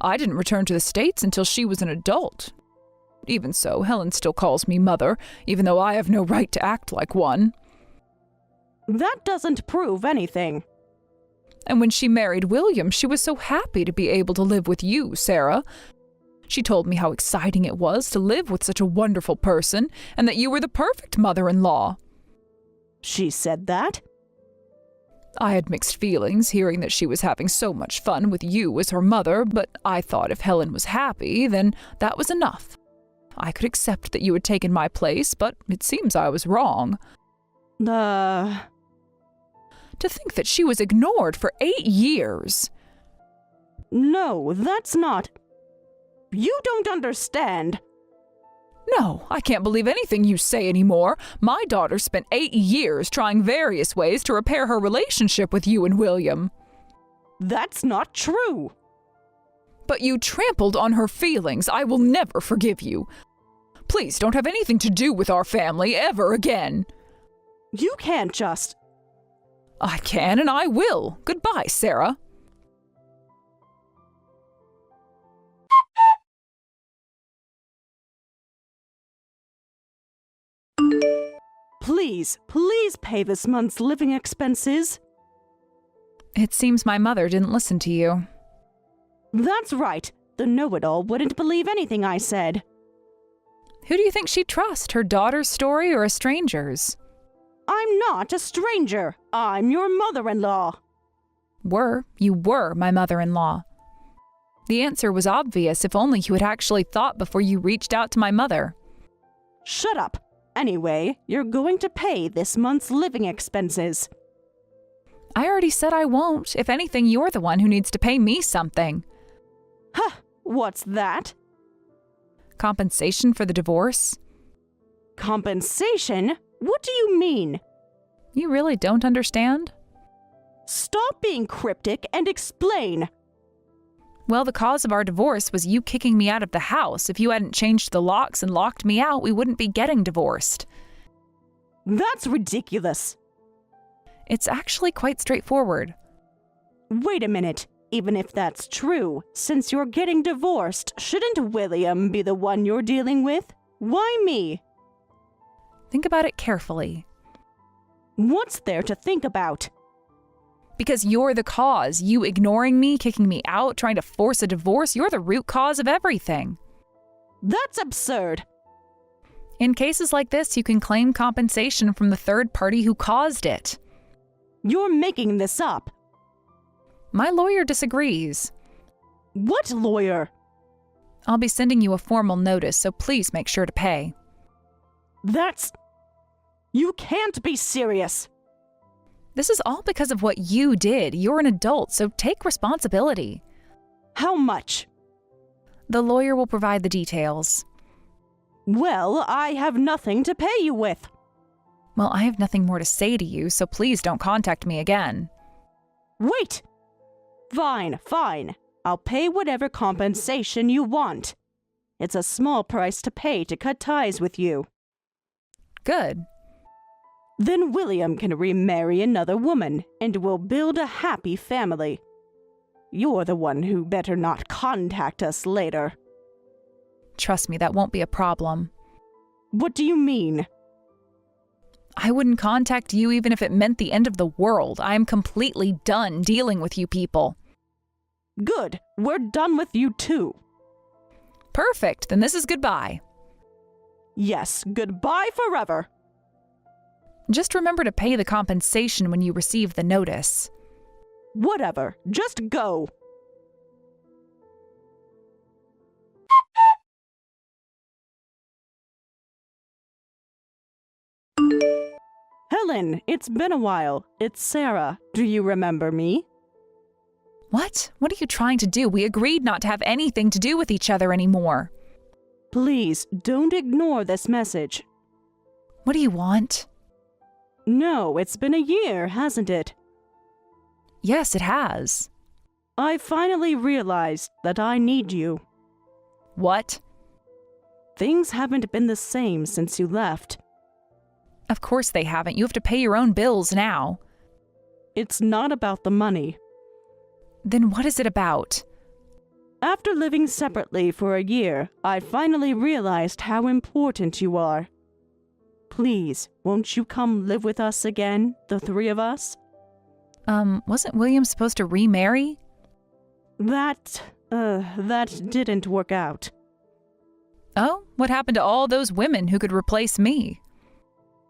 [SPEAKER 1] I didn't return to the States until she was an adult. Even so, Helen still calls me mother, even though I have no right to act like one.
[SPEAKER 4] That doesn't prove anything.
[SPEAKER 1] And when she married William, she was so happy to be able to live with you, Sarah. She told me how exciting it was to live with such a wonderful person, and that you were the perfect mother-in-law.
[SPEAKER 4] She said that?
[SPEAKER 1] I had mixed feelings hearing that she was having so much fun with you as her mother, but I thought if Helen was happy, then that was enough. I could accept that you had taken my place, but it seems I was wrong. To think that she was ignored for 8 years.
[SPEAKER 4] No, that's not... You don't understand.
[SPEAKER 1] No, I can't believe anything you say anymore. My daughter spent 8 years trying various ways to repair her relationship with you and William.
[SPEAKER 4] That's not true.
[SPEAKER 1] But you trampled on her feelings. I will never forgive you. Please don't have anything to do with our family ever again.
[SPEAKER 4] You can't just...
[SPEAKER 1] I can and I will. Goodbye, Sarah.
[SPEAKER 4] Please pay this month's living expenses.
[SPEAKER 1] It seems my mother didn't listen to you.
[SPEAKER 4] That's right. The know-it-all wouldn't believe anything I said.
[SPEAKER 1] Who do you think she'd trust, her daughter's story or a stranger's?
[SPEAKER 4] I'm not a stranger. I'm your mother-in-law.
[SPEAKER 1] You were my mother-in-law. The answer was obvious if only you had actually thought before you reached out to my mother.
[SPEAKER 4] Shut up. Anyway, you're going to pay this month's living expenses.
[SPEAKER 1] I already said I won't. If anything, you're the one who needs to pay me something.
[SPEAKER 4] Huh, what's that?
[SPEAKER 1] Compensation for the divorce?
[SPEAKER 4] Compensation? What do you mean?
[SPEAKER 1] You really don't understand?
[SPEAKER 4] Stop being cryptic and explain.
[SPEAKER 1] Well, the cause of our divorce was you kicking me out of the house. If you hadn't changed the locks and locked me out, we wouldn't be getting divorced.
[SPEAKER 4] That's ridiculous.
[SPEAKER 1] It's actually quite straightforward.
[SPEAKER 4] Wait a minute. Even if that's true, since you're getting divorced, shouldn't William be the one you're dealing with? Why me?
[SPEAKER 1] Think about it carefully.
[SPEAKER 4] What's there to think about?
[SPEAKER 1] Because you're the cause. You ignoring me, kicking me out, trying to force a divorce, you're the root cause of everything.
[SPEAKER 4] That's absurd.
[SPEAKER 1] In cases like this, you can claim compensation from the third party who caused it.
[SPEAKER 4] You're making this up.
[SPEAKER 1] My lawyer disagrees.
[SPEAKER 4] What lawyer?
[SPEAKER 1] I'll be sending you a formal notice, so please make sure to pay.
[SPEAKER 4] You can't be serious.
[SPEAKER 1] This is all because of what you did. You're an adult, so take responsibility.
[SPEAKER 4] How much?
[SPEAKER 1] The lawyer will provide the details.
[SPEAKER 4] Well, I have nothing to pay you with.
[SPEAKER 1] Well, I have nothing more to say to you, so please don't contact me again.
[SPEAKER 4] Wait! Fine. I'll pay whatever compensation you want. It's a small price to pay to cut ties with you.
[SPEAKER 1] Good.
[SPEAKER 4] Then William can remarry another woman, and we'll build a happy family. You're the one who better not contact us later.
[SPEAKER 1] Trust me, that won't be a problem.
[SPEAKER 4] What do you mean?
[SPEAKER 1] I wouldn't contact you even if it meant the end of the world. I am completely done dealing with you people.
[SPEAKER 4] Good. We're done with you too.
[SPEAKER 1] Perfect. Then this is goodbye.
[SPEAKER 4] Yes, goodbye forever.
[SPEAKER 1] Just remember to pay the compensation when you receive the notice.
[SPEAKER 4] Whatever. Just go. Helen, it's been a while. It's Sarah. Do you remember me?
[SPEAKER 1] What? What are you trying to do? We agreed not to have anything to do with each other anymore.
[SPEAKER 4] Please, don't ignore this message.
[SPEAKER 1] What do you want?
[SPEAKER 4] No, it's been a year, hasn't it?
[SPEAKER 1] Yes, it has.
[SPEAKER 4] I finally realized that I need you.
[SPEAKER 1] What?
[SPEAKER 4] Things haven't been the same since you left.
[SPEAKER 1] Of course they haven't. You have to pay your own bills now.
[SPEAKER 4] It's not about the money.
[SPEAKER 1] Then what is it about?
[SPEAKER 4] After living separately for a year, I finally realized how important you are. Please, won't you come live with us again, the three of us?
[SPEAKER 1] Wasn't William supposed to remarry?
[SPEAKER 4] That didn't work out.
[SPEAKER 1] Oh, what happened to all those women who could replace me?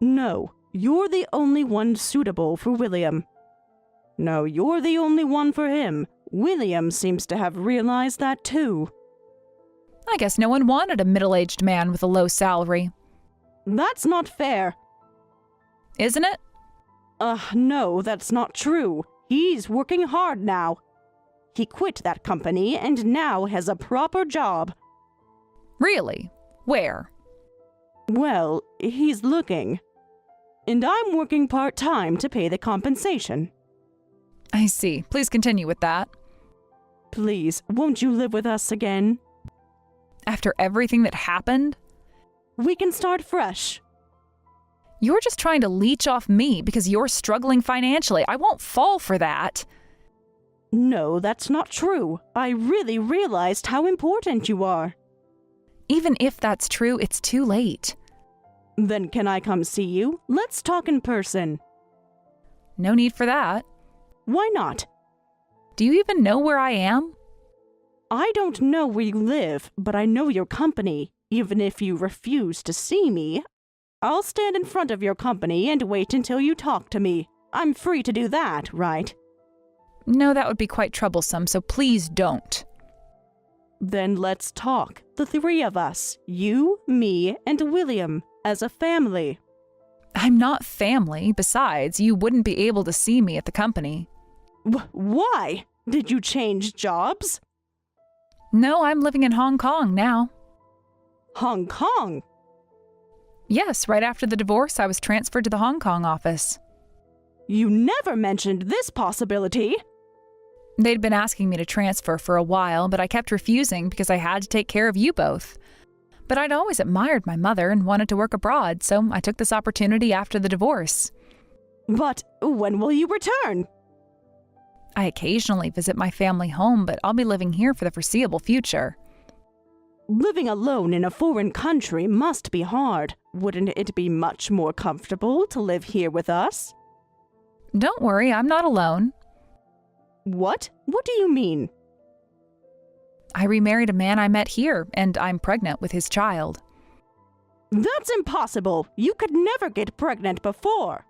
[SPEAKER 4] No, you're the only one suitable for William. No, you're the only one for him. William seems to have realized that too.
[SPEAKER 1] I guess no one wanted a middle-aged man with a low salary.
[SPEAKER 4] That's not fair.
[SPEAKER 1] Isn't it?
[SPEAKER 4] No, that's not true. He's working hard now. He quit that company and now has a proper job.
[SPEAKER 1] Really? Where?
[SPEAKER 4] Well, he's looking. And I'm working part-time to pay the compensation.
[SPEAKER 1] I see. Please continue with that.
[SPEAKER 4] Please, won't you live with us again?
[SPEAKER 1] After everything that happened?
[SPEAKER 4] We can start fresh.
[SPEAKER 1] You're just trying to leech off me because you're struggling financially. I won't fall for that.
[SPEAKER 4] No, that's not true. I really realized how important you are.
[SPEAKER 1] Even if that's true, it's too late.
[SPEAKER 4] Then can I come see you? Let's talk in person.
[SPEAKER 1] No need for that.
[SPEAKER 4] Why not?
[SPEAKER 1] Do you even know where I am?
[SPEAKER 4] I don't know where you live, but I know your company. Even if you refuse to see me, I'll stand in front of your company and wait until you talk to me. I'm free to do that, right?
[SPEAKER 1] No, that would be quite troublesome, so please don't.
[SPEAKER 4] Then let's talk. The three of us. You, me, and William. As a family.
[SPEAKER 1] I'm not family. Besides, you wouldn't be able to see me at the company.
[SPEAKER 4] Why? Did you change jobs?
[SPEAKER 1] No, I'm living in Hong Kong now.
[SPEAKER 4] Hong Kong?
[SPEAKER 1] Yes, right after the divorce, I was transferred to the Hong Kong office.
[SPEAKER 4] You never mentioned this possibility.
[SPEAKER 1] They'd been asking me to transfer for a while, but I kept refusing because I had to take care of you both. But I'd always admired my mother and wanted to work abroad, so I took this opportunity after the divorce.
[SPEAKER 4] But when will you return?
[SPEAKER 1] I occasionally visit my family home, but I'll be living here for the foreseeable future.
[SPEAKER 4] Living alone in a foreign country must be hard. Wouldn't it be much more comfortable to live here with us?
[SPEAKER 1] Don't worry, I'm not alone.
[SPEAKER 4] What? What do you mean?
[SPEAKER 1] I remarried a man I met here, and I'm pregnant with his child.
[SPEAKER 4] That's impossible. You could never get pregnant before.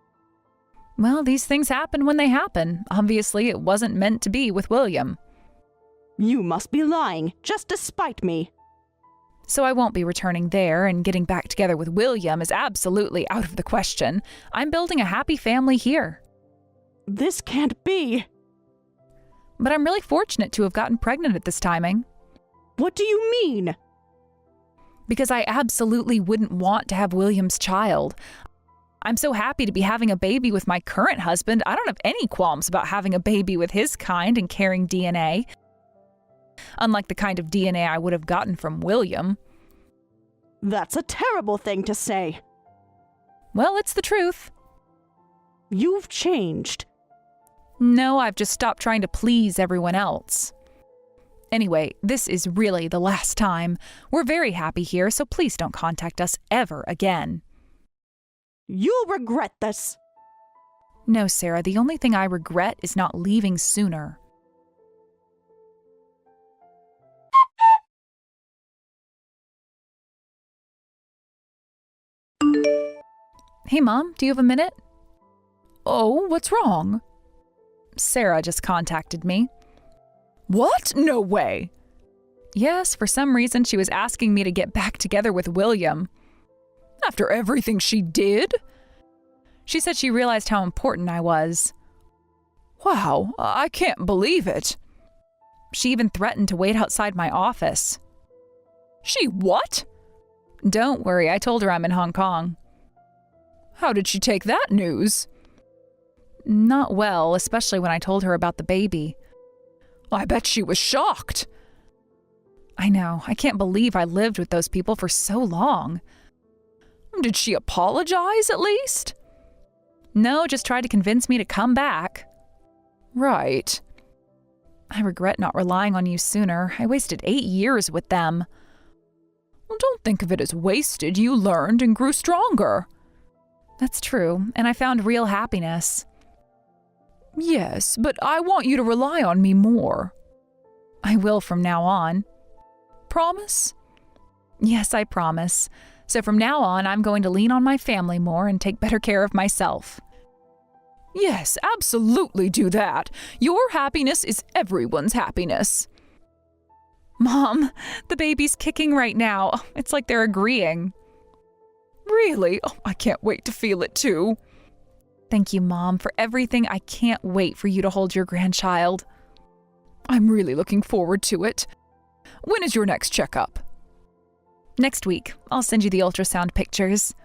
[SPEAKER 1] Well, these things happen when they happen. Obviously, it wasn't meant to be with William.
[SPEAKER 4] You must be lying, just to spite me.
[SPEAKER 1] So I won't be returning there, and getting back together with William is absolutely out of the question. I'm building a happy family here.
[SPEAKER 4] This can't be.
[SPEAKER 1] But I'm really fortunate to have gotten pregnant at this timing.
[SPEAKER 4] What do you mean?
[SPEAKER 1] Because I absolutely wouldn't want to have William's child. I'm so happy to be having a baby with my current husband. I don't have any qualms about having a baby with his kind and carrying DNA. Unlike the kind of DNA I would have gotten from William.
[SPEAKER 4] That's a terrible thing to say.
[SPEAKER 1] Well, it's the truth.
[SPEAKER 4] You've changed.
[SPEAKER 1] No, I've just stopped trying to please everyone else. Anyway, this is really the last time. We're very happy here, so please don't contact us ever again.
[SPEAKER 4] You'll regret this.
[SPEAKER 1] No, Sarah, the only thing I regret is not leaving sooner. Hey, Mom, do you have a minute? Oh, what's wrong? Sarah just contacted me. What? No way! Yes, for some reason she was asking me to get back together with William. After everything she did? She said she realized how important I was. Wow, I can't believe it. She even threatened to wait outside my office. She what? Don't worry, I told her I'm in Hong Kong. How did she take that news? Not well, especially when I told her about the baby. I bet she was shocked. I know, I can't believe I lived with those people for so long. Did she apologize at least? No, just tried to convince me to come back. Right. I regret not relying on you sooner. I wasted 8 years with them. Well, don't think of it as wasted. You learned and grew stronger. That's true, and I found real happiness. Yes, but I want you to rely on me more. I will from now on. Promise? Yes, I promise. So from now on, I'm going to lean on my family more and take better care of myself. Yes, absolutely do that. Your happiness is everyone's happiness. Mom, the baby's kicking right now. It's like they're agreeing. Really? Oh, I can't wait to feel it too. Thank you, Mom, for everything. I can't wait for you to hold your grandchild. I'm really looking forward to it. When is your next checkup? Next week. I'll send you the ultrasound pictures.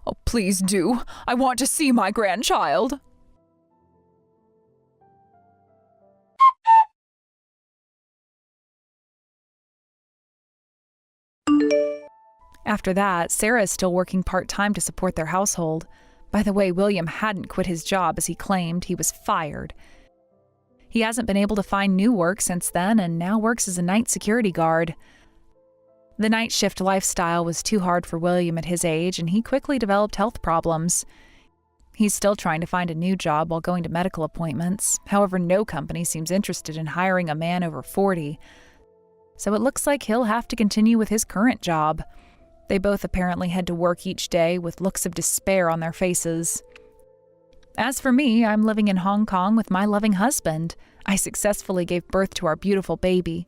[SPEAKER 1] Oh, please do. I want to see my grandchild. After that, Sarah is still working part-time to support their household. By the way, William hadn't quit his job as he claimed. He was fired. He hasn't been able to find new work since then and now works as a night security guard. The night shift lifestyle was too hard for William at his age, and he quickly developed health problems. He's still trying to find a new job while going to medical appointments. However, no company seems interested in hiring a man over 40. So it looks like he'll have to continue with his current job. They both apparently head to work each day with looks of despair on their faces. As for me, I'm living in Hong Kong with my loving husband. I successfully gave birth to our beautiful baby.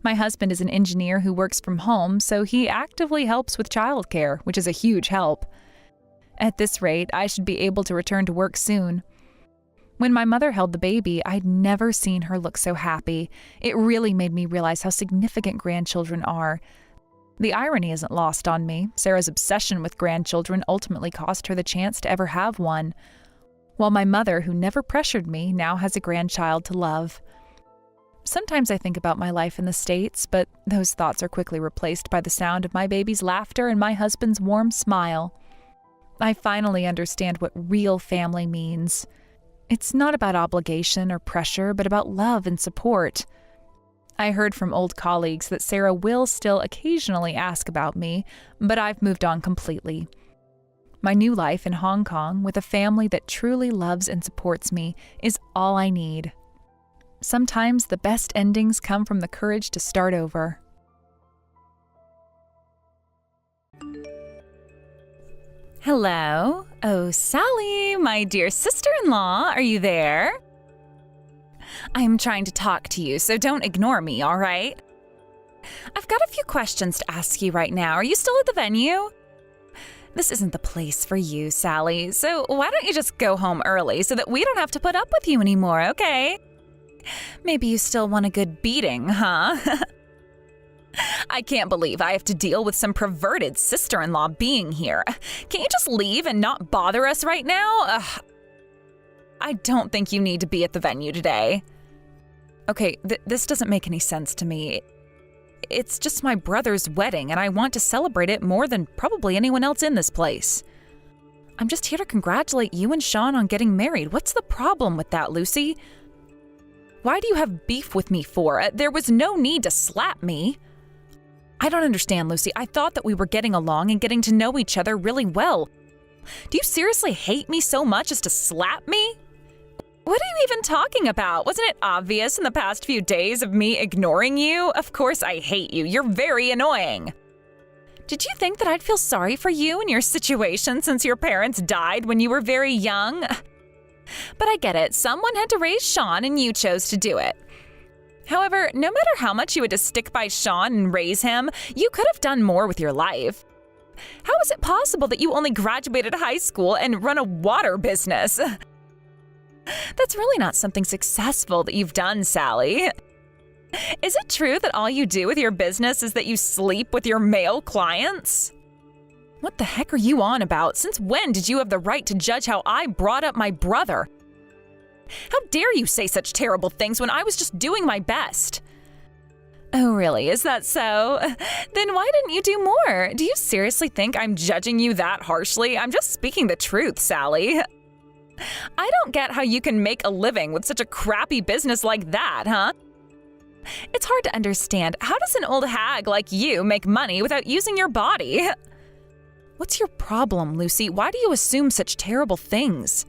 [SPEAKER 1] My husband is an engineer who works from home, so he actively helps with childcare, which is a huge help. At this rate, I should be able to return to work soon. When my mother held the baby, I'd never seen her look so happy. It really made me realize how significant grandchildren are. The irony isn't lost on me. Sarah's obsession with grandchildren ultimately cost her the chance to ever have one, while my mother, who never pressured me, now has a grandchild to love. Sometimes I think about my life in the States, but those thoughts are quickly replaced by the sound of my baby's laughter and my husband's warm smile. I finally understand what real family means. It's not about obligation or pressure, but about love and support. I heard from old colleagues that Sarah will still occasionally ask about me, but I've moved on completely. My new life in Hong Kong, with a family that truly loves and supports me, is all I need. Sometimes the best endings come from the courage to start over. Hello? Oh, Sally, my dear sister-in-law, are you there? I'm trying to talk to you, so don't ignore me, all right? I've got a few questions to ask you right now. Are you still at the venue? This isn't the place for you, Sally, so why don't you just go home early so that we don't have to put up with you anymore, okay? Maybe you still want a good beating, huh? I can't believe I have to deal with some perverted sister-in-law being here. Can't you just leave and not bother us right now? I don't think you need to be at the venue today. Okay, this doesn't make any sense to me. It's just my brother's wedding, and I want to celebrate it more than probably anyone else in this place. I'm just here to congratulate you and Sean on getting married. What's the problem with that, Lucy? Why do you have beef with me for? There was no need to slap me. I don't understand, Lucy. I thought that we were getting along and getting to know each other really well. Do you seriously hate me so much as to slap me? What are you even talking about? Wasn't it obvious in the past few days of me ignoring you? Of course I hate you. You're very annoying. Did you think that I'd feel sorry for you and your situation since your parents died when you were very young? But I get it. Someone had to raise Sean and you chose to do it. However, no matter how much you had to stick by Sean and raise him, you could have done more with your life. How is it possible that you only graduated high school and run a water business? That's really not something successful that you've done, Sally. Is it true that all you do with your business is that you sleep with your male clients? What the heck are you on about? Since when did you have the right to judge how I brought up my brother? How dare you say such terrible things when I was just doing my best? Oh, really? Is that so? Then why didn't you do more? Do you seriously think I'm judging you that harshly? I'm just speaking the truth, Sally. I don't get how you can make a living with such a crappy business like that, huh? It's hard to understand. How does an old hag like you make money without using your body? What's your problem, Lucy? Why do you assume such terrible things?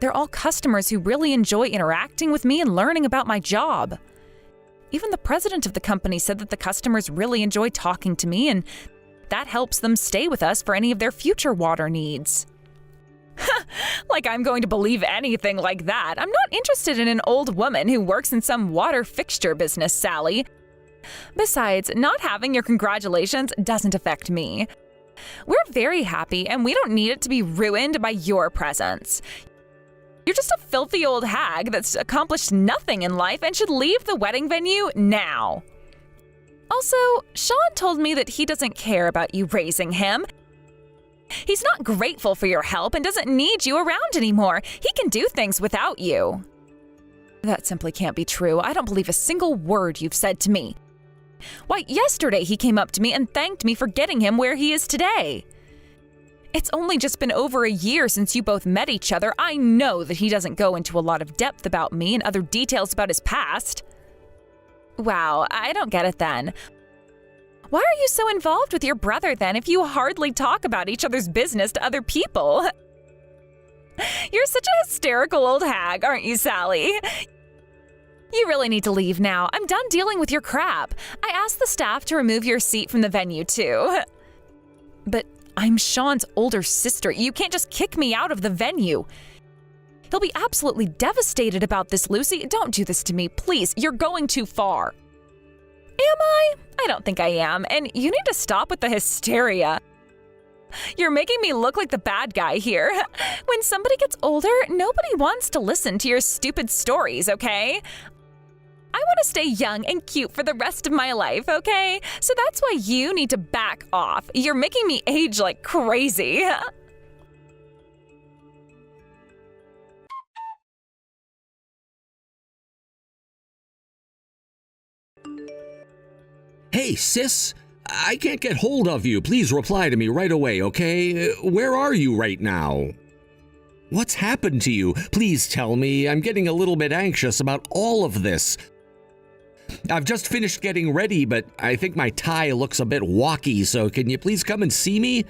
[SPEAKER 1] They're all customers who really enjoy interacting with me and learning about my job. Even the president of the company said that the customers really enjoy talking to me, and that helps them stay with us for any of their future water needs. Like I'm going to believe anything like that. I'm not interested in an old woman who works in some water fixture business, Sally. Besides, not having your congratulations doesn't affect me. We're very happy, and we don't need it to be ruined by your presence. You're just a filthy old hag that's accomplished nothing in life and should leave the wedding venue now. Also, Sean told me that he doesn't care about you raising him. He's not grateful for your help and doesn't need you around anymore. He can do things without you. That simply can't be true. I don't believe a single word you've said to me. Why, yesterday he came up to me and thanked me for getting him where he is today. It's only just been over a year since you both met each other. I know that he doesn't go into a lot of depth about me and other details about his past. Wow, I don't get it then. Why are you so involved with your brother then if you hardly talk about each other's business to other people? You're such a hysterical old hag, aren't you, Sally? You really need to leave now. I'm done dealing with your crap. I asked the staff to remove your seat from the venue, too. But I'm Sean's older sister. You can't just kick me out of the venue. He'll be absolutely devastated about this, Lucy. Don't do this to me, please. You're going too far. Am I? I don't think I am, and you need to stop with the hysteria. You're making me look like the bad guy here. When somebody gets older, nobody wants to listen to your stupid stories, okay? I want to stay young and cute for the rest of my life, okay? So that's why you need to back off. You're making me age like crazy.
[SPEAKER 3] Hey, sis, I can't get hold of you. Please reply to me right away, okay? Where are you right now? What's happened to you? Please tell me. I'm getting a little bit anxious about all of this. I've just finished getting ready, but I think my tie looks a bit walky, so can you please come and see me?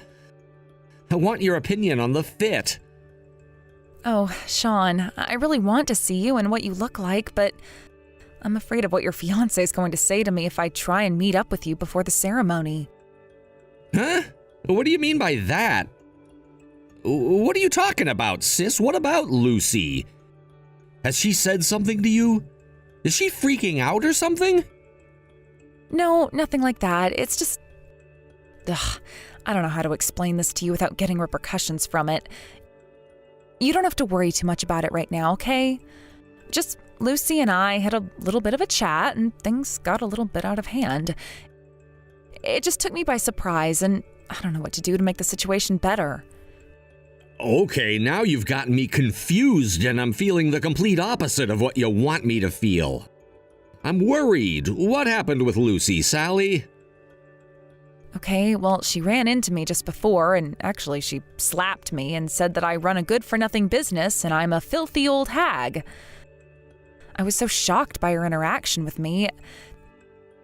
[SPEAKER 3] I want your opinion on the fit.
[SPEAKER 1] Oh, Sean, I really want to see you and what you look like, but I'm afraid of what your fiancé is going to say to me if I try and meet up with you before the ceremony.
[SPEAKER 3] Huh? What do you mean by that? What are you talking about, sis? What about Lucy? Has she said something to you? Is she freaking out or something?
[SPEAKER 1] No, nothing like that. It's just... Ugh, I don't know how to explain this to you without getting repercussions from it. You don't have to worry too much about it right now, okay? Just Lucy and I had a little bit of a chat and things got a little bit out of hand. It just took me by surprise and I don't know what to do to make the situation better.
[SPEAKER 3] Okay, now you've gotten me confused and I'm feeling the complete opposite of what you want me to feel. I'm worried. What happened with Lucy, Sally?
[SPEAKER 1] Okay, well, she ran into me just before, and actually she slapped me and said that I run a good-for-nothing business and I'm a filthy old hag. I was so shocked by her interaction with me.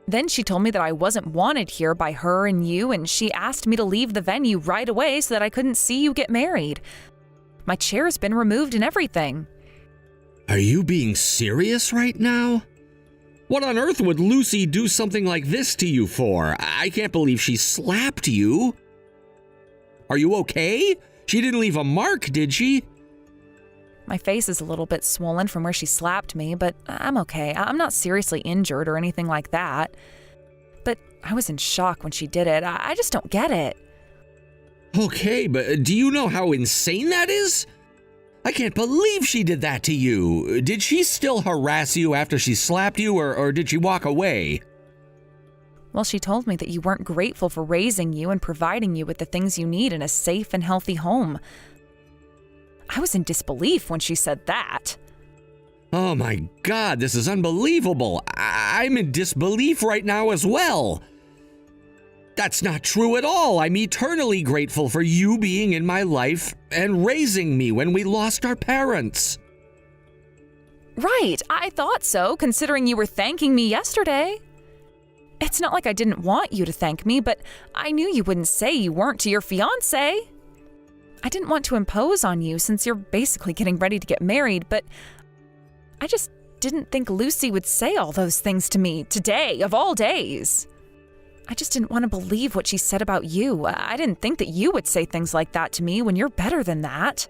[SPEAKER 1] Then she told me that I wasn't wanted here by her and you, and she asked me to leave the venue right away so that I couldn't see you get married. My chair's been removed and everything.
[SPEAKER 3] Are you being serious right now? What on earth would Lucy do something like this to you for? I can't believe she slapped you. Are you okay? She didn't leave a mark, did she?
[SPEAKER 1] My face is a little bit swollen from where she slapped me, but I'm okay. I'm not seriously injured or anything like that. But I was in shock when she did it. I just don't get it.
[SPEAKER 3] Okay, but do you know how insane that is? I can't believe she did that to you. Did she still harass you after she slapped you, or did she walk away?
[SPEAKER 1] Well, she told me that you weren't grateful for raising you and providing you with the things you need in a safe and healthy home. I was in disbelief when she said that.
[SPEAKER 3] Oh my God, this is unbelievable. I'm in disbelief right now as well. That's not true at all. I'm eternally grateful for you being in my life and raising me when we lost our parents.
[SPEAKER 1] Right, I thought so, considering you were thanking me yesterday. It's not like I didn't want you to thank me, but I knew you wouldn't say you weren't to your fiancé. I didn't want to impose on you since you're basically getting ready to get married, but I just didn't think Lucy would say all those things to me today, of all days. I just didn't want to believe what she said about you. I didn't think that you would say things like that to me when you're better than that.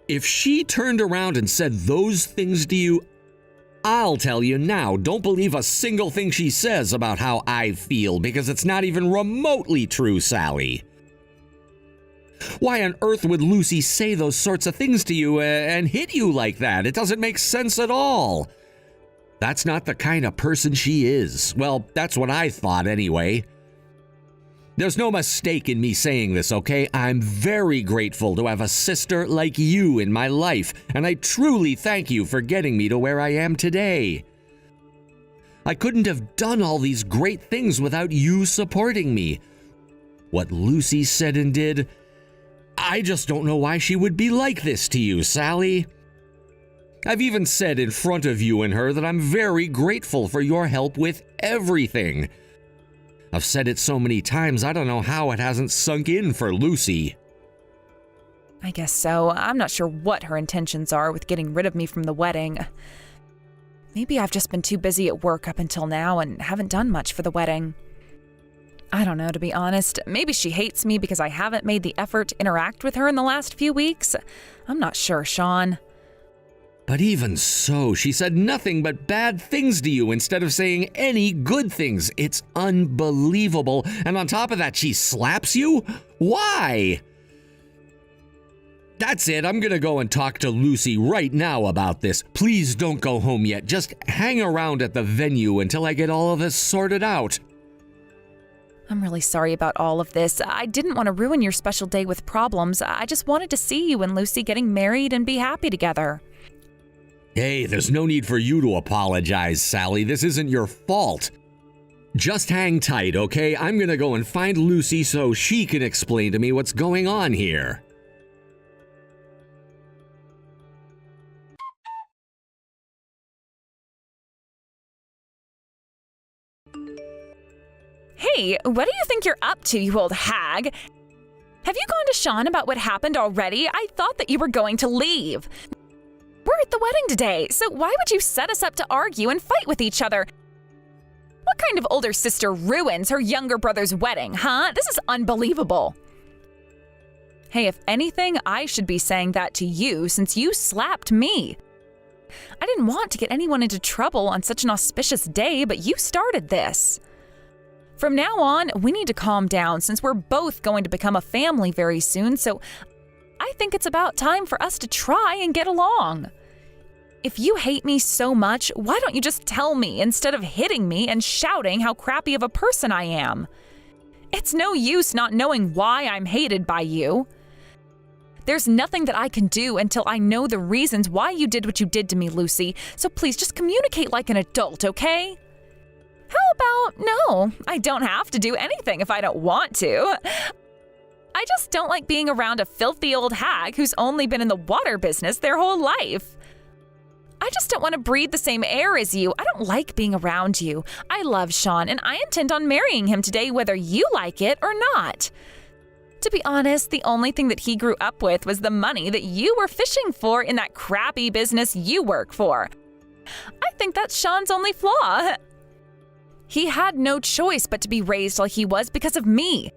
[SPEAKER 3] If she turned around and said those things to you, I'll tell you now, don't believe a single thing she says about how I feel, because it's not even remotely true, Sally. Why on earth would Lucy say those sorts of things to you and hit you like that? It doesn't make sense at all. That's not the kind of person she is. Well, that's what I thought anyway. There's no mistake in me saying this, okay? I'm very grateful to have a sister like you in my life, and I truly thank you for getting me to where I am today. I couldn't have done all these great things without you supporting me. What Lucy said and did, I just don't know why she would be like this to you, Sally. I've even said in front of you and her that I'm very grateful for your help with everything. I've said it so many times, I don't know how it hasn't sunk in for Lucy.
[SPEAKER 1] I guess so. I'm not sure what her intentions are with getting rid of me from the wedding. Maybe I've just been too busy at work up until now and haven't done much for the wedding. I don't know, to be honest. Maybe she hates me because I haven't made the effort to interact with her in the last few weeks. I'm not sure, Sean.
[SPEAKER 3] But even so, she said nothing but bad things to you instead of saying any good things. It's unbelievable. And on top of that, she slaps you? Why? That's it. I'm gonna go and talk to Lucy right now about this. Please don't go home yet. Just hang around at the venue until I get all of this sorted out.
[SPEAKER 1] I'm really sorry about all of this. I didn't want to ruin your special day with problems. I just wanted to see you and Lucy getting married and be happy together.
[SPEAKER 3] Hey, there's no need for you to apologize, Sally. This isn't your fault. Just hang tight, okay? I'm gonna go and find Lucy so she can explain to me what's going on here.
[SPEAKER 1] Hey, what do you think you're up to, you old hag? Have you gone to Sean about what happened already? I thought that you were going to leave. We're at the wedding today, so why would you set us up to argue and fight with each other? What kind of older sister ruins her younger brother's wedding, huh? This is unbelievable. Hey, if anything, I should be saying that to you since you slapped me. I didn't want to get anyone into trouble on such an auspicious day, but you started this. From now on, we need to calm down since we're both going to become a family very soon, so I think it's about time for us to try and get along. If you hate me so much, why don't you just tell me instead of hitting me and shouting how crappy of a person I am? It's no use not knowing why I'm hated by you. There's nothing that I can do until I know the reasons why you did what you did to me, Lucy, so please just communicate like an adult, okay? How about no, I don't have to do anything if I don't want to. I just don't like being around a filthy old hag who's only been in the water business their whole life. I just don't want to breathe the same air as you. I don't like being around you. I love Sean, and I intend on marrying him today whether you like it or not. To be honest, the only thing that he grew up with was the money that you were fishing for in that crappy business you work for. I think that's Sean's only flaw. He had no choice but to be raised like he was because of me.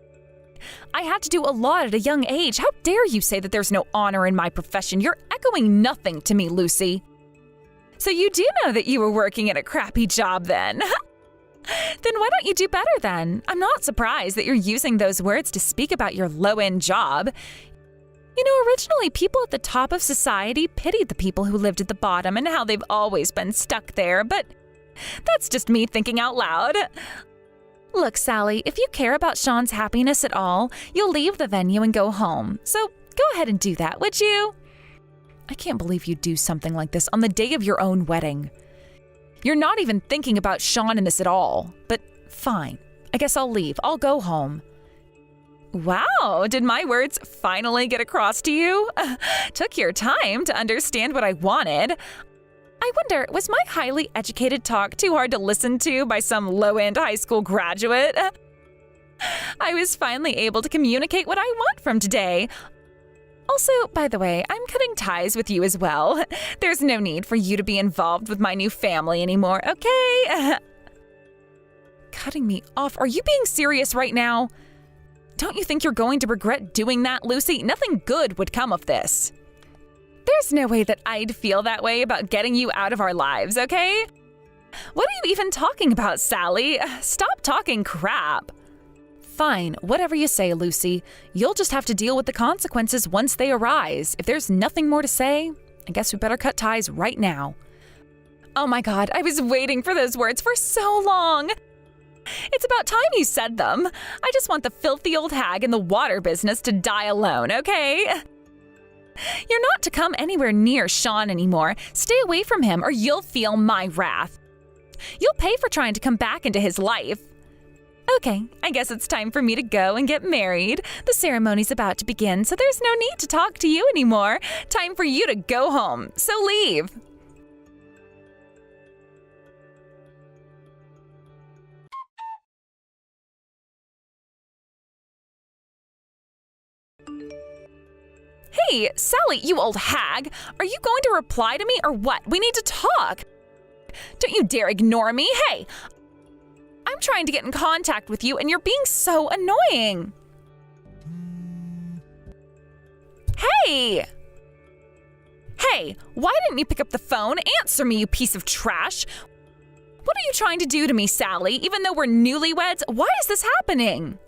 [SPEAKER 1] I had to do a lot at a young age. How dare you say that there's no honor in my profession? You're echoing nothing to me, Lucy. So you do know that you were working at a crappy job then? Then why don't you do better then? I'm not surprised that you're using those words to speak about your low-end job. You know, originally people at the top of society pitied the people who lived at the bottom and how they've always been stuck there, but that's just me thinking out loud. Look, Sally, if you care about Sean's happiness at all, you'll leave the venue and go home. So go ahead and do that, would you? I can't believe you'd do something like this on the day of your own wedding. You're not even thinking about Sean in this at all. But fine, I guess I'll leave. I'll go home. Wow, did my words finally get across to you? Took your time to understand what I wanted. I wonder, was my highly educated talk too hard to listen to by some low-end high school graduate? I was finally able to communicate what I want from today. Also, by the way, I'm cutting ties with you as well. There's no need for you to be involved with my new family anymore, okay? Cutting me off? Are you being serious right now? Don't you think you're going to regret doing that, Lucy? Nothing good would come of this. There's no way that I'd feel that way about getting you out of our lives, okay? What are you even talking about, Sally? Stop talking crap. Fine, whatever you say, Lucy. You'll just have to deal with the consequences once they arise. If there's nothing more to say, I guess we better cut ties right now. Oh my God, I was waiting for those words for so long. It's about time you said them. I just want the filthy old hag in the water business to die alone, okay? You're not to come anywhere near Sean anymore. Stay away from him or you'll feel my wrath. You'll pay for trying to come back into his life. Okay, I guess it's time for me to go and get married. The ceremony's about to begin, so there's no need to talk to you anymore. Time for you to go home, so leave. Hey, Sally, you old hag! Are you going to reply to me or what? We need to talk! Don't you dare ignore me! Hey! I'm trying to get in contact with you and you're being so annoying! Hey! Hey, why didn't you pick up the phone? Answer me, you piece of trash! What are you trying to do to me, Sally? Even though we're newlyweds, why is this happening?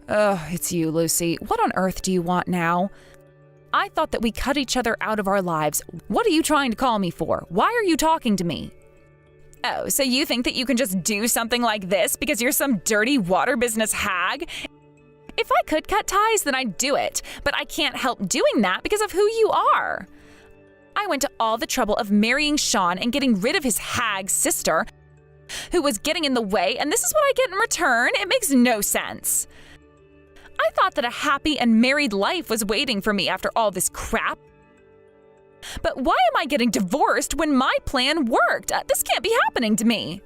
[SPEAKER 1] Ugh, it's you, Lucy. What on earth do you want now? I thought that we cut each other out of our lives. What are you trying to call me for? Why are you talking to me? Oh, so you think that you can just do something like this because you're some dirty water business hag? If I could cut ties, then I'd do it, but I can't help doing that because of who you are. I went to all the trouble of marrying Sean and getting rid of his hag sister, who was getting in the way, and this is what I get in return? It makes no sense. I thought that a happy and married life was waiting for me after all this crap. But why am I getting divorced when my plan worked? This can't be happening to me.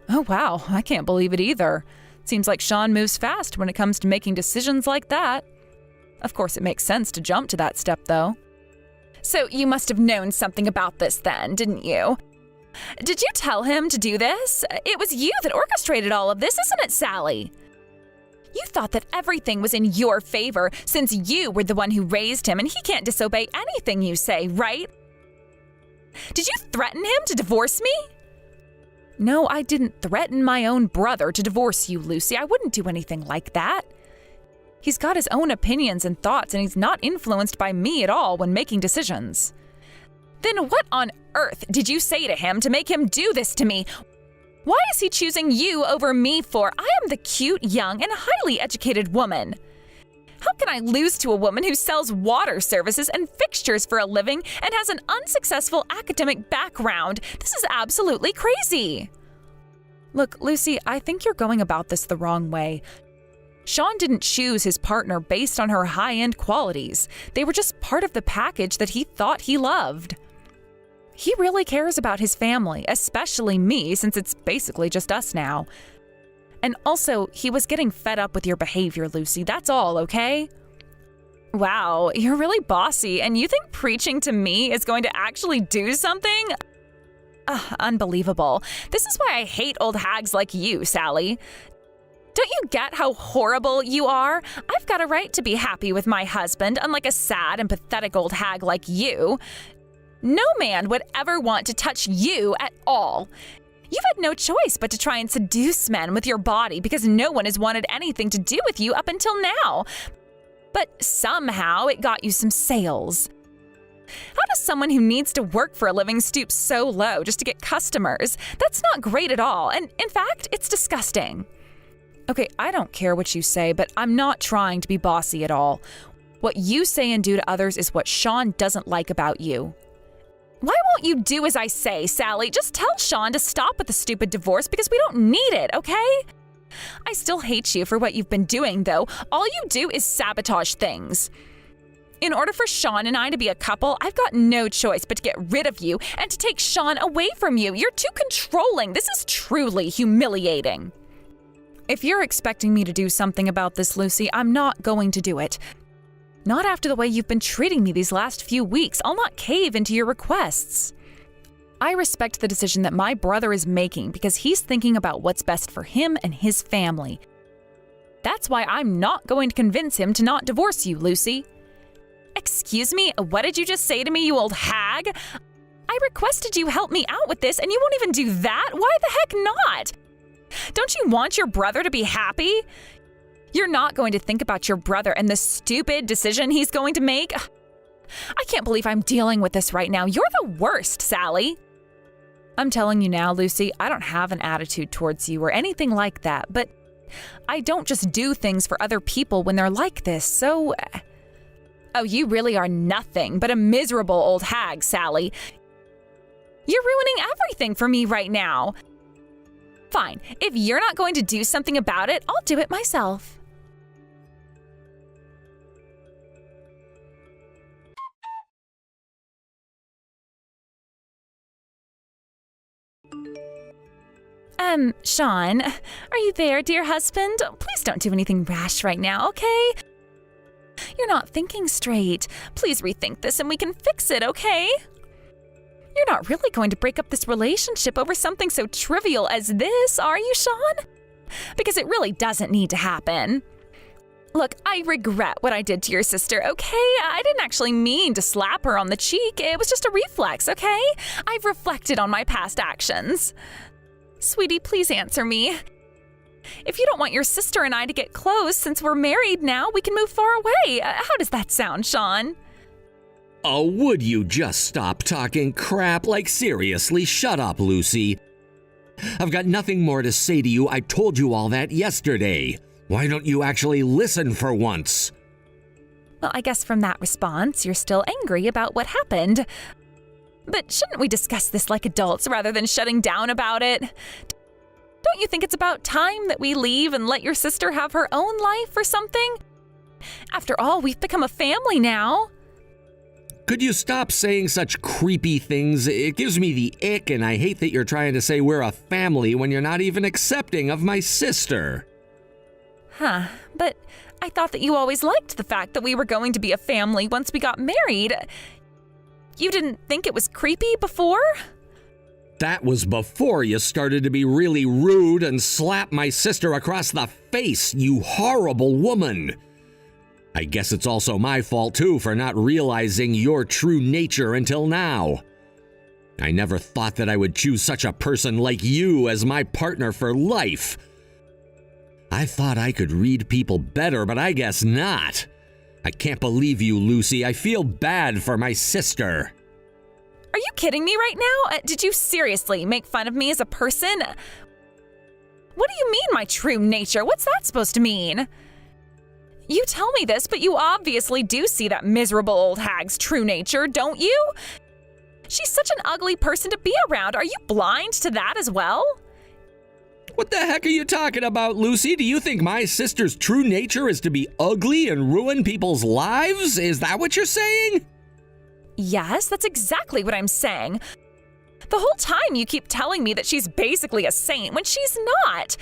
[SPEAKER 1] Oh wow, I can't believe it either. Seems like Sean moves fast when it comes to making decisions like that. Of course, it makes sense to jump to that step, though. So you must have known something about this then, didn't you? Did you tell him to do this? It was you that orchestrated all of this, isn't it, Sally? You thought that everything was in your favor since you were the one who raised him and he can't disobey anything you say, right? Did you threaten him to divorce me? No, I didn't threaten my own brother to divorce you, Lucy. I wouldn't do anything like that. He's got his own opinions and thoughts, and he's not influenced by me at all when making decisions. Then what on earth did you say to him to make him do this to me? Why is he choosing you over me for? I am the cute, young, and highly educated woman. How can I lose to a woman who sells water services and fixtures for a living and has an unsuccessful academic background? This is absolutely crazy. Look, Lucy, I think you're going about this the wrong way. Sean didn't choose his partner based on her high-end qualities. They were just part of the package that he thought he loved. He really cares about his family, especially me, since it's basically just us now. And also, he was getting fed up with your behavior, Lucy. That's all, okay? Wow, you're really bossy, and you think preaching to me is going to actually do something? Unbelievable. This is why I hate old hags like you, Sally. Don't you get how horrible you are? I've got a right to be happy with my husband, unlike a sad and pathetic old hag like you. No man would ever want to touch you at all. You've had no choice but to try and seduce men with your body because no one has wanted anything to do with you up until now. But somehow it got you some sales. How does someone who needs to work for a living stoop so low just to get customers? That's not great at all, and in fact, it's disgusting. Okay, I don't care what you say, but I'm not trying to be bossy at all. What you say and do to others is what Sean doesn't like about you. Why won't you do as I say, Sally? Just tell Sean to stop with the stupid divorce because we don't need it, okay? I still hate you for what you've been doing, though. All you do is sabotage things. In order for Sean and I to be a couple, I've got no choice but to get rid of you and to take Sean away from you. You're too controlling. This is truly humiliating. If you're expecting me to do something about this, Lucy, I'm not going to do it. Not after the way you've been treating me these last few weeks. I'll not cave into your requests. I respect the decision that my brother is making because he's thinking about what's best for him and his family. That's why I'm not going to convince him to not divorce you, Lucy. Excuse me? What did you just say to me, you old hag? I requested you help me out with this and you won't even do that? Why the heck not? Don't you want your brother to be happy? You're not going to think about your brother and the stupid decision he's going to make? I can't believe I'm dealing with this right now. You're the worst, Sally. I'm telling you now, Lucy, I don't have an attitude towards you or anything like that, but I don't just do things for other people when they're like this, so... Oh, you really are nothing but a miserable old hag, Sally. You're ruining everything for me right now. Fine, if you're not going to do something about it, I'll do it myself. Sean, are you there, dear husband? Please don't do anything rash right now, okay? You're not thinking straight. Please rethink this and we can fix it, okay? You're not really going to break up this relationship over something so trivial as this, are you, Sean? Because it really doesn't need to happen. Look, I regret what I did to your sister, okay? I didn't actually mean to slap her on the cheek. It was just a reflex, okay? I've reflected on my past actions. Sweetie, please answer me. If you don't want your sister and I to get close since we're married now, we can move far away. How does that sound, Sean?
[SPEAKER 3] Oh, would you just stop talking crap? Like, seriously, shut up, Lucy. I've got nothing more to say to you. I told you all that yesterday. Why don't you actually listen for once?
[SPEAKER 1] Well, I guess from that response, you're still angry about what happened. But shouldn't we discuss this like adults rather than shutting down about it? Don't you think it's about time that we leave and let your sister have her own life or something? After all, we've become a family now.
[SPEAKER 3] Could you stop saying such creepy things? It gives me the ick, and I hate that you're trying to say we're a family when you're not even accepting of my sister.
[SPEAKER 1] But I thought that you always liked the fact that we were going to be a family once we got married. You didn't think it was creepy before?
[SPEAKER 3] That was before you started to be really rude and slap my sister across the face, you horrible woman. I guess it's also my fault too for not realizing your true nature until now. I never thought that I would choose such a person like you as my partner for life. I thought I could read people better, but I guess not. I can't believe you, Lucy. I feel bad for my sister.
[SPEAKER 1] Are you kidding me right now? Did you seriously make fun of me as a person? What do you mean, my true nature? What's that supposed to mean? You tell me this, but you obviously do see that miserable old hag's true nature, don't you? She's such an ugly person to be around. Are you blind to that as well?
[SPEAKER 3] What the heck are you talking about, Lucy? Do you think my sister's true nature is to be ugly and ruin people's lives? Is that what you're saying?
[SPEAKER 1] Yes, that's exactly what I'm saying. The whole time you keep telling me that she's basically a saint when she's not.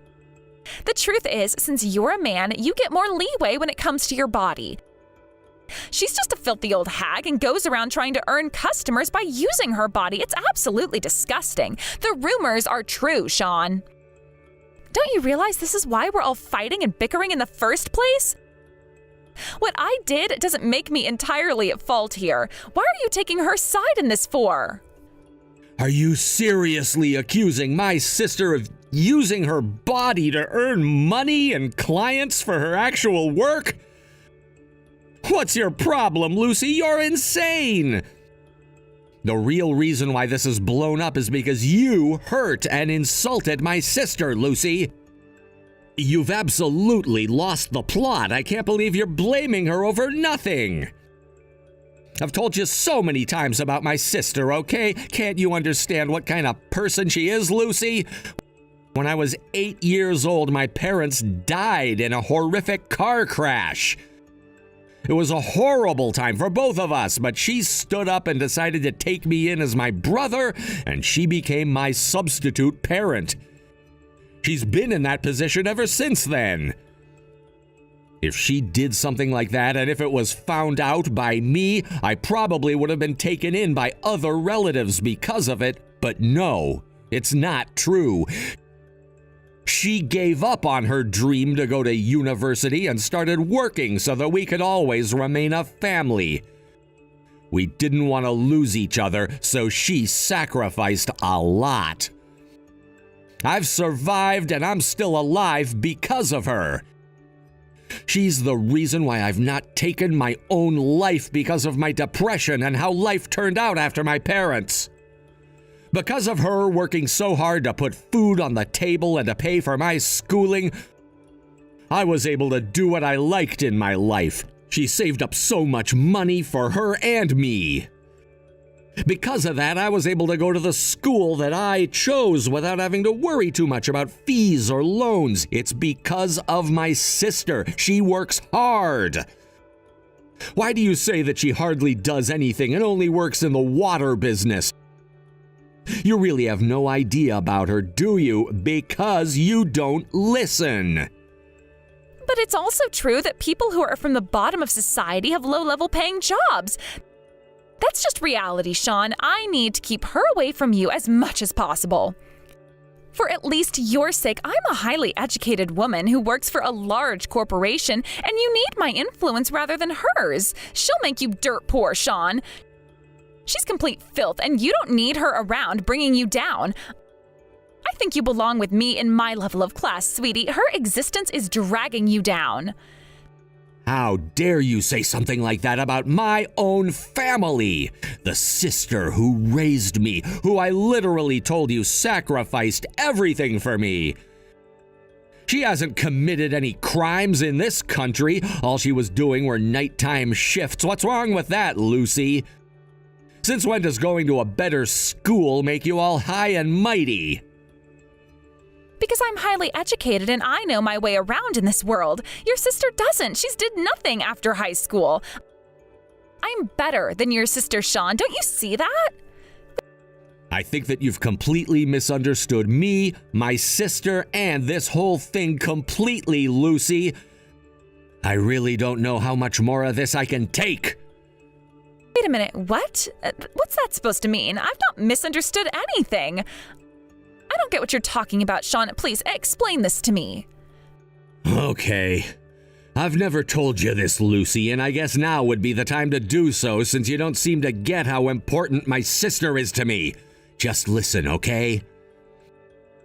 [SPEAKER 1] The truth is, since you're a man, you get more leeway when it comes to your body. She's just a filthy old hag and goes around trying to earn customers by using her body. It's absolutely disgusting. The rumors are true, Sean. Don't you realize this is why we're all fighting and bickering in the first place? What I did doesn't make me entirely at fault here. Why are you taking her side in this for?
[SPEAKER 3] Are you seriously accusing my sister of using her body to earn money and clients for her actual work? What's your problem, Lucy? You're insane! The real reason why this is blown up is because you hurt and insulted my sister, Lucy. You've absolutely lost the plot. I can't believe you're blaming her over nothing. I've told you so many times about my sister, okay? Can't you understand what kind of person she is, Lucy? When I was 8 years old, my parents died in a horrific car crash. It was a horrible time for both of us, but she stood up and decided to take me in as my brother, and she became my substitute parent. She's been in that position ever since then. If she did something like that, and if it was found out by me, I probably would have been taken in by other relatives because of it, but no, it's not true. She gave up on her dream to go to university and started working so that we could always remain a family. We didn't want to lose each other, so she sacrificed a lot. I've survived and I'm still alive because of her. She's the reason why I've not taken my own life because of my depression and how life turned out after my parents. Because of her working so hard to put food on the table and to pay for my schooling, I was able to do what I liked in my life. She saved up so much money for her and me. Because of that, I was able to go to the school that I chose without having to worry too much about fees or loans. It's because of my sister. She works hard. Why do you say that she hardly does anything and only works in the water business? You really have no idea about her, do you? Because you don't listen.
[SPEAKER 1] But it's also true that people who are from the bottom of society have low-level paying jobs. That's just reality, Sean. I need to keep her away from you as much as possible. For at least your sake, I'm a highly educated woman who works for a large corporation, and you need my influence rather than hers. She'll make you dirt poor, Sean. She's complete filth, and you don't need her around bringing you down. I think you belong with me in my level of class, sweetie. Her existence is dragging you down.
[SPEAKER 3] How dare you say something like that about my own family? The sister who raised me, who I literally told you sacrificed everything for me. She hasn't committed any crimes in this country. All she was doing were nighttime shifts. What's wrong with that, Lucy? Since when does going to a better school make you all high and mighty?
[SPEAKER 1] Because I'm highly educated and I know my way around in this world. Your sister doesn't. She's did nothing after high school. I'm better than your sister, Sean. Don't you see that?
[SPEAKER 3] I think that you've completely misunderstood me, my sister, and this whole thing completely, Lucy. I really don't know how much more of this I can take.
[SPEAKER 1] Wait a minute, what? What's that supposed to mean? I've not misunderstood anything. I don't get what you're talking about, Sean. Please, explain this to me.
[SPEAKER 3] Okay. I've never told you this, Lucy, and I guess now would be the time to do so since you don't seem to get how important my sister is to me. Just listen, okay?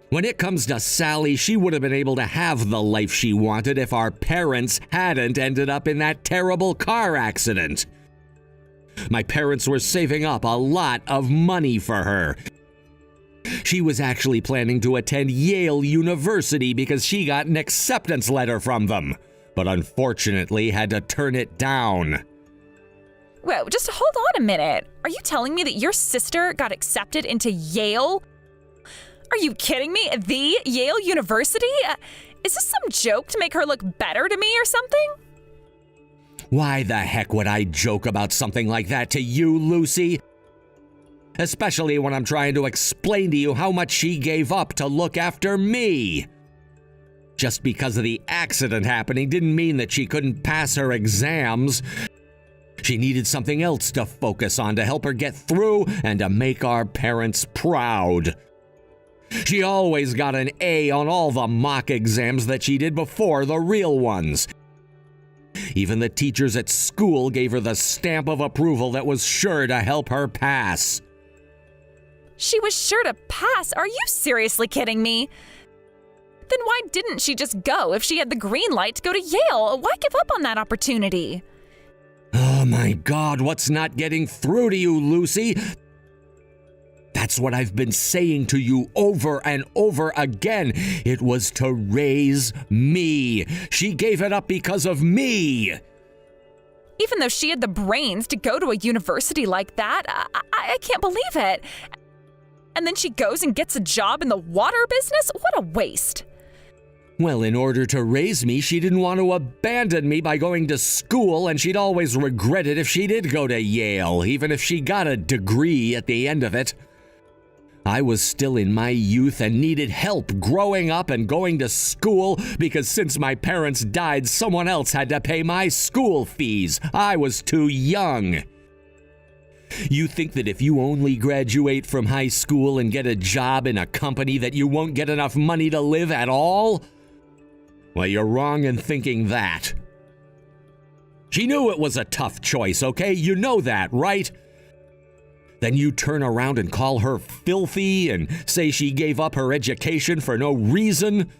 [SPEAKER 3] When it comes to Sally, she would have been able to have the life she wanted if our parents hadn't ended up in that terrible car accident. My parents were saving up a lot of money for her. She was actually planning to attend Yale University because she got an acceptance letter from them, but unfortunately had to turn it down.
[SPEAKER 1] Whoa, just hold on a minute. Are you telling me that your sister got accepted into Yale? Are you kidding me? The Yale University? Is this some joke to make her look better to me or something?
[SPEAKER 3] Why the heck would I joke about something like that to you, Lucy? Especially when I'm trying to explain to you how much she gave up to look after me. Just because of the accident happening didn't mean that she couldn't pass her exams. She needed something else to focus on to help her get through and to make our parents proud. She always got an A on all the mock exams that she did before the real ones. Even the teachers at school gave her the stamp of approval that was sure to help her pass.
[SPEAKER 1] She was sure to pass? Are you seriously kidding me? Then why didn't she just go if she had the green light to go to Yale? Why give up on that opportunity?
[SPEAKER 3] Oh my God, what's not getting through to you, Lucy? That's what I've been saying to you over and over again. It was to raise me. She gave it up because of me.
[SPEAKER 1] Even though she had the brains to go to a university like that, I can't believe it. And then she goes and gets a job in the water business? What a waste.
[SPEAKER 3] Well, in order to raise me, she didn't want to abandon me by going to school, and she'd always regret it if she did go to Yale, even if she got a degree at the end of it. I was still in my youth and needed help growing up and going to school because since my parents died, someone else had to pay my school fees. I was too young. You think that if you only graduate from high school and get a job in a company that you won't get enough money to live at all? Well, you're wrong in thinking that. She knew it was a tough choice, okay? You know that, right? Then you turn around and call her filthy and say she gave up her education for no reason?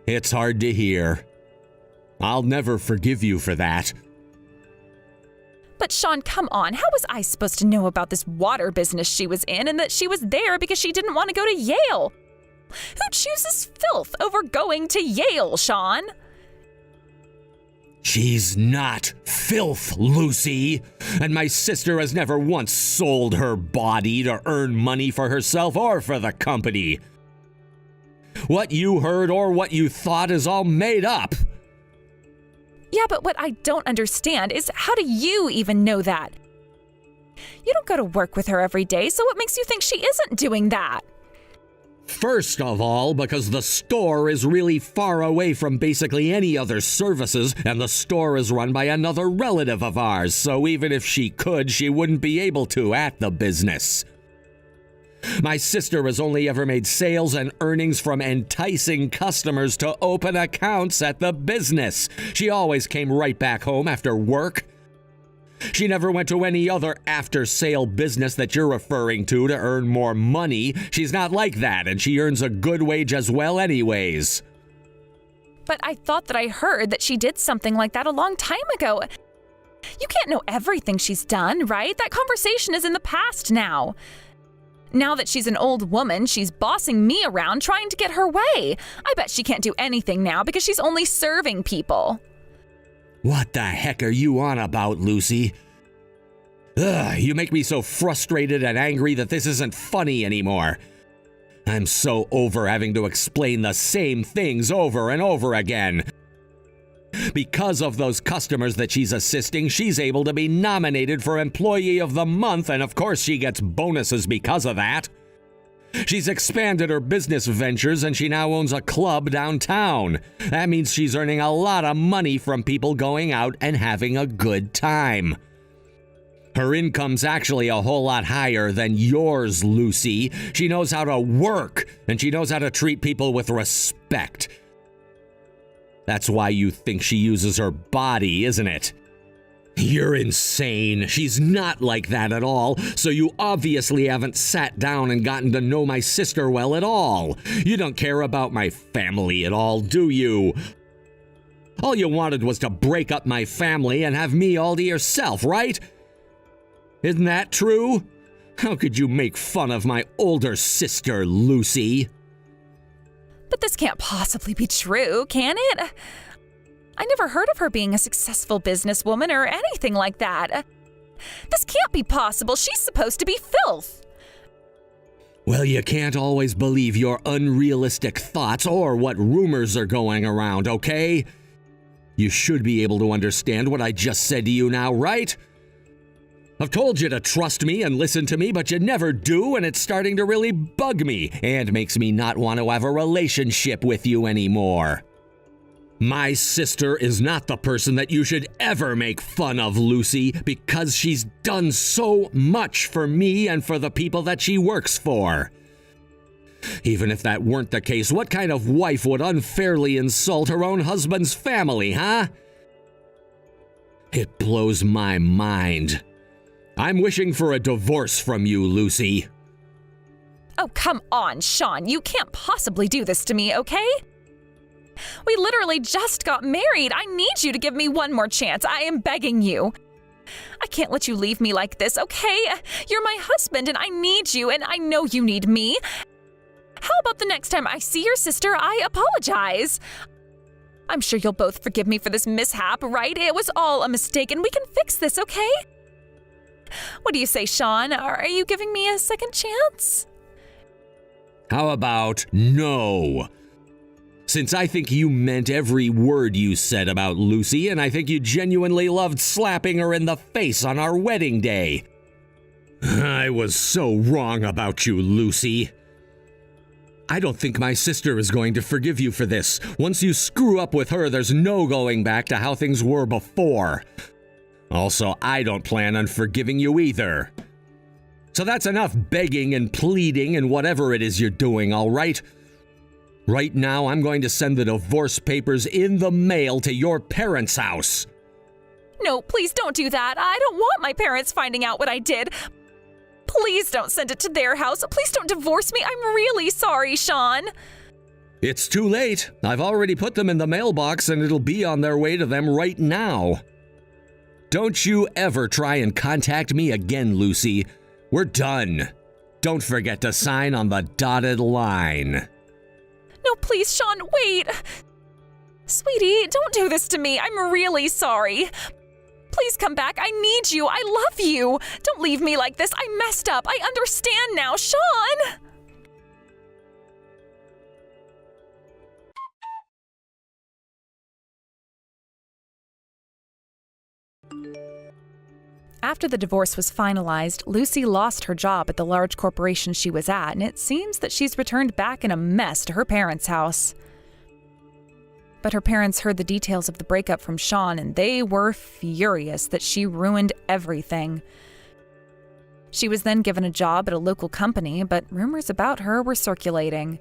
[SPEAKER 3] It's hard to hear. I'll never forgive you for that.
[SPEAKER 1] But Sean, come on. How was I supposed to know about this water business she was in and that she was there because she didn't want to go to Yale? Who chooses filth over going to Yale, Sean?
[SPEAKER 3] She's not filth, Lucy. And my sister has never once sold her body to earn money for herself or for the company. What you heard or what you thought is all made up.
[SPEAKER 1] Yeah, but what I don't understand is how do you even know that? You don't go to work with her every day, so what makes you think she isn't doing that?
[SPEAKER 3] First of all, because the store is really far away from basically any other services, and the store is run by another relative of ours, so even if she could, she wouldn't be able to at the business. My sister has only ever made sales and earnings from enticing customers to open accounts at the business. She always came right back home after work. She never went to any other after-sale business that you're referring to earn more money. She's not like that, and she earns a good wage as well anyways.
[SPEAKER 1] But I thought that I heard that she did something like that a long time ago. You can't know everything she's done, right? That conversation is in the past now. Now that she's an old woman, she's bossing me around trying to get her way. I bet she can't do anything now because she's only serving people.
[SPEAKER 3] What the heck are you on about, Lucy? Ugh, you make me so frustrated and angry that this isn't funny anymore. I'm so over having to explain the same things over and over again. Because of those customers that she's assisting, she's able to be nominated for Employee of the Month, and of course she gets bonuses because of that. She's expanded her business ventures and she now owns a club downtown. That means she's earning a lot of money from people going out and having a good time. Her income's actually a whole lot higher than yours, Lucy. She knows how to work and she knows how to treat people with respect. That's why you think she uses her body, isn't it? You're insane. She's not like that at all, so you obviously haven't sat down and gotten to know my sister well at all. You don't care about my family at all, do you? All you wanted was to break up my family and have me all to yourself, right? Isn't that true? How could you make fun of my older sister, Lucy?
[SPEAKER 1] But this can't possibly be true, can it? I never heard of her being a successful businesswoman or anything like that. This can't be possible. She's supposed to be filth.
[SPEAKER 3] Well, you can't always believe your unrealistic thoughts or what rumors are going around, okay? You should be able to understand what I just said to you now, right? I've told you to trust me and listen to me, but you never do, and it's starting to really bug me and makes me not want to have a relationship with you anymore. My sister is not the person that you should ever make fun of, Lucy, because she's done so much for me and for the people that she works for. Even if that weren't the case, what kind of wife would unfairly insult her own husband's family, huh? It blows my mind. I'm wishing for a divorce from you, Lucy.
[SPEAKER 1] Oh, come on, Sean. You can't possibly do this to me, okay? We literally just got married. I need you to give me one more chance. I am begging you. I can't let you leave me like this, okay? You're my husband and I need you and I know you need me. How about the next time I see your sister, I apologize? I'm sure you'll both forgive me for this mishap, right? It was all a mistake and we can fix this, okay? What do you say, Sean? Are you giving me a second chance?
[SPEAKER 3] How about no? Since I think you meant every word you said about Lucy, and I think you genuinely loved slapping her in the face on our wedding day. I was so wrong about you, Lucy. I don't think my sister is going to forgive you for this. Once you screw up with her, there's no going back to how things were before. Also, I don't plan on forgiving you either. So that's enough begging and pleading and whatever it is you're doing, all right? Right now, I'm going to send the divorce papers in the mail to your parents' house.
[SPEAKER 1] No, please don't do that. I don't want my parents finding out what I did. Please don't send it to their house. Please don't divorce me. I'm really sorry, Sean.
[SPEAKER 3] It's too late. I've already put them in the mailbox and it'll be on their way to them right now. Don't you ever try and contact me again, Lucy. We're done. Don't forget to sign on the dotted line.
[SPEAKER 1] No, please, Sean, wait. Sweetie, don't do this to me. I'm really sorry. Please come back. I need you. I love you. Don't leave me like this. I messed up. I understand now, Sean. After the divorce was finalized, Lucy lost her job at the large corporation she was at, and it seems that she's returned back in a mess to her parents' house. But her parents heard the details of the breakup from Sean, and they were furious that she ruined everything. She was then given a job at a local company, but rumors about her were circulating.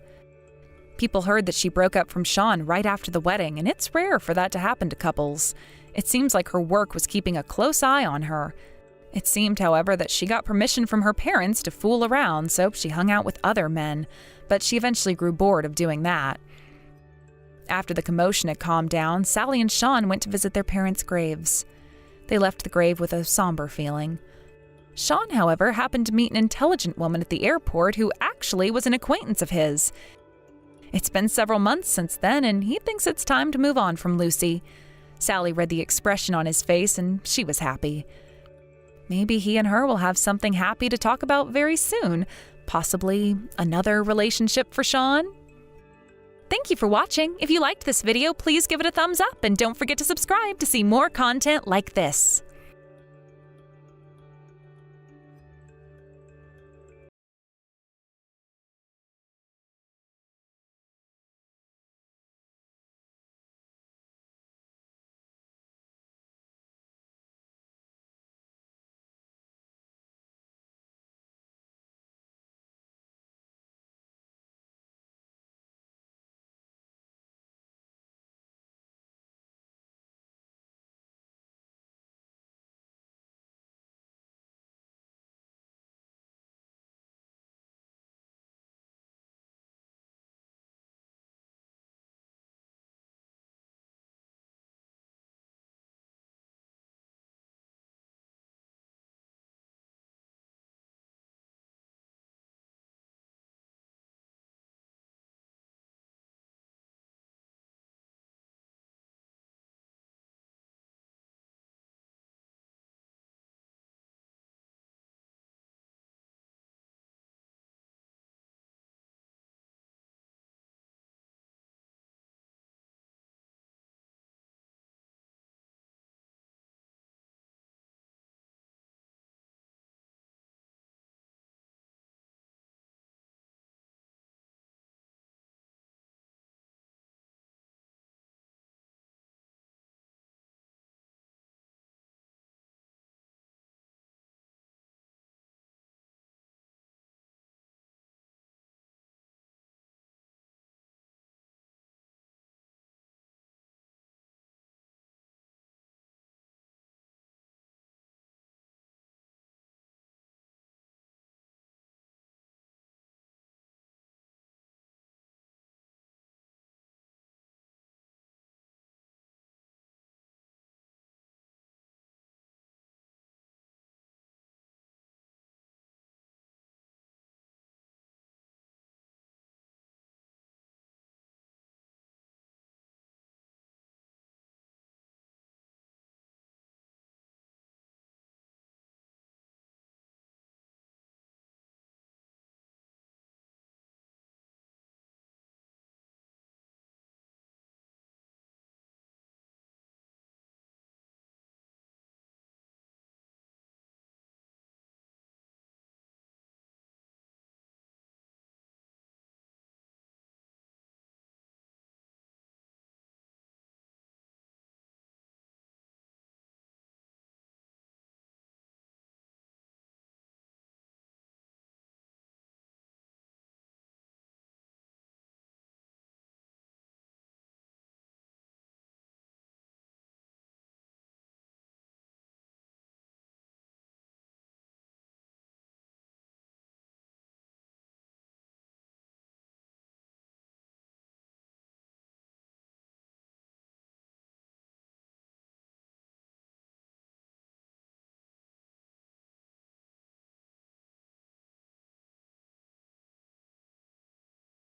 [SPEAKER 1] People heard that she broke up from Sean right after the wedding, and it's rare for that to happen to couples. It seems like her work was keeping a close eye on her. It seemed, however, that she got permission from her parents to fool around, so she hung out with other men, but she eventually grew bored of doing that. After the commotion had calmed down, Sally and Sean went to visit their parents' graves. They left the grave with a somber feeling. Sean, however, happened to meet an intelligent woman at the airport who actually was an acquaintance of his. It's been several months since then, and he thinks it's time to move on from Lucy. Sally read the expression on his face, and she was happy. Maybe he and her will have something happy to talk about very soon. Possibly another relationship for Sean? Thank you for watching. If you liked this video, please give it a thumbs up and don't forget to subscribe to see more content like this.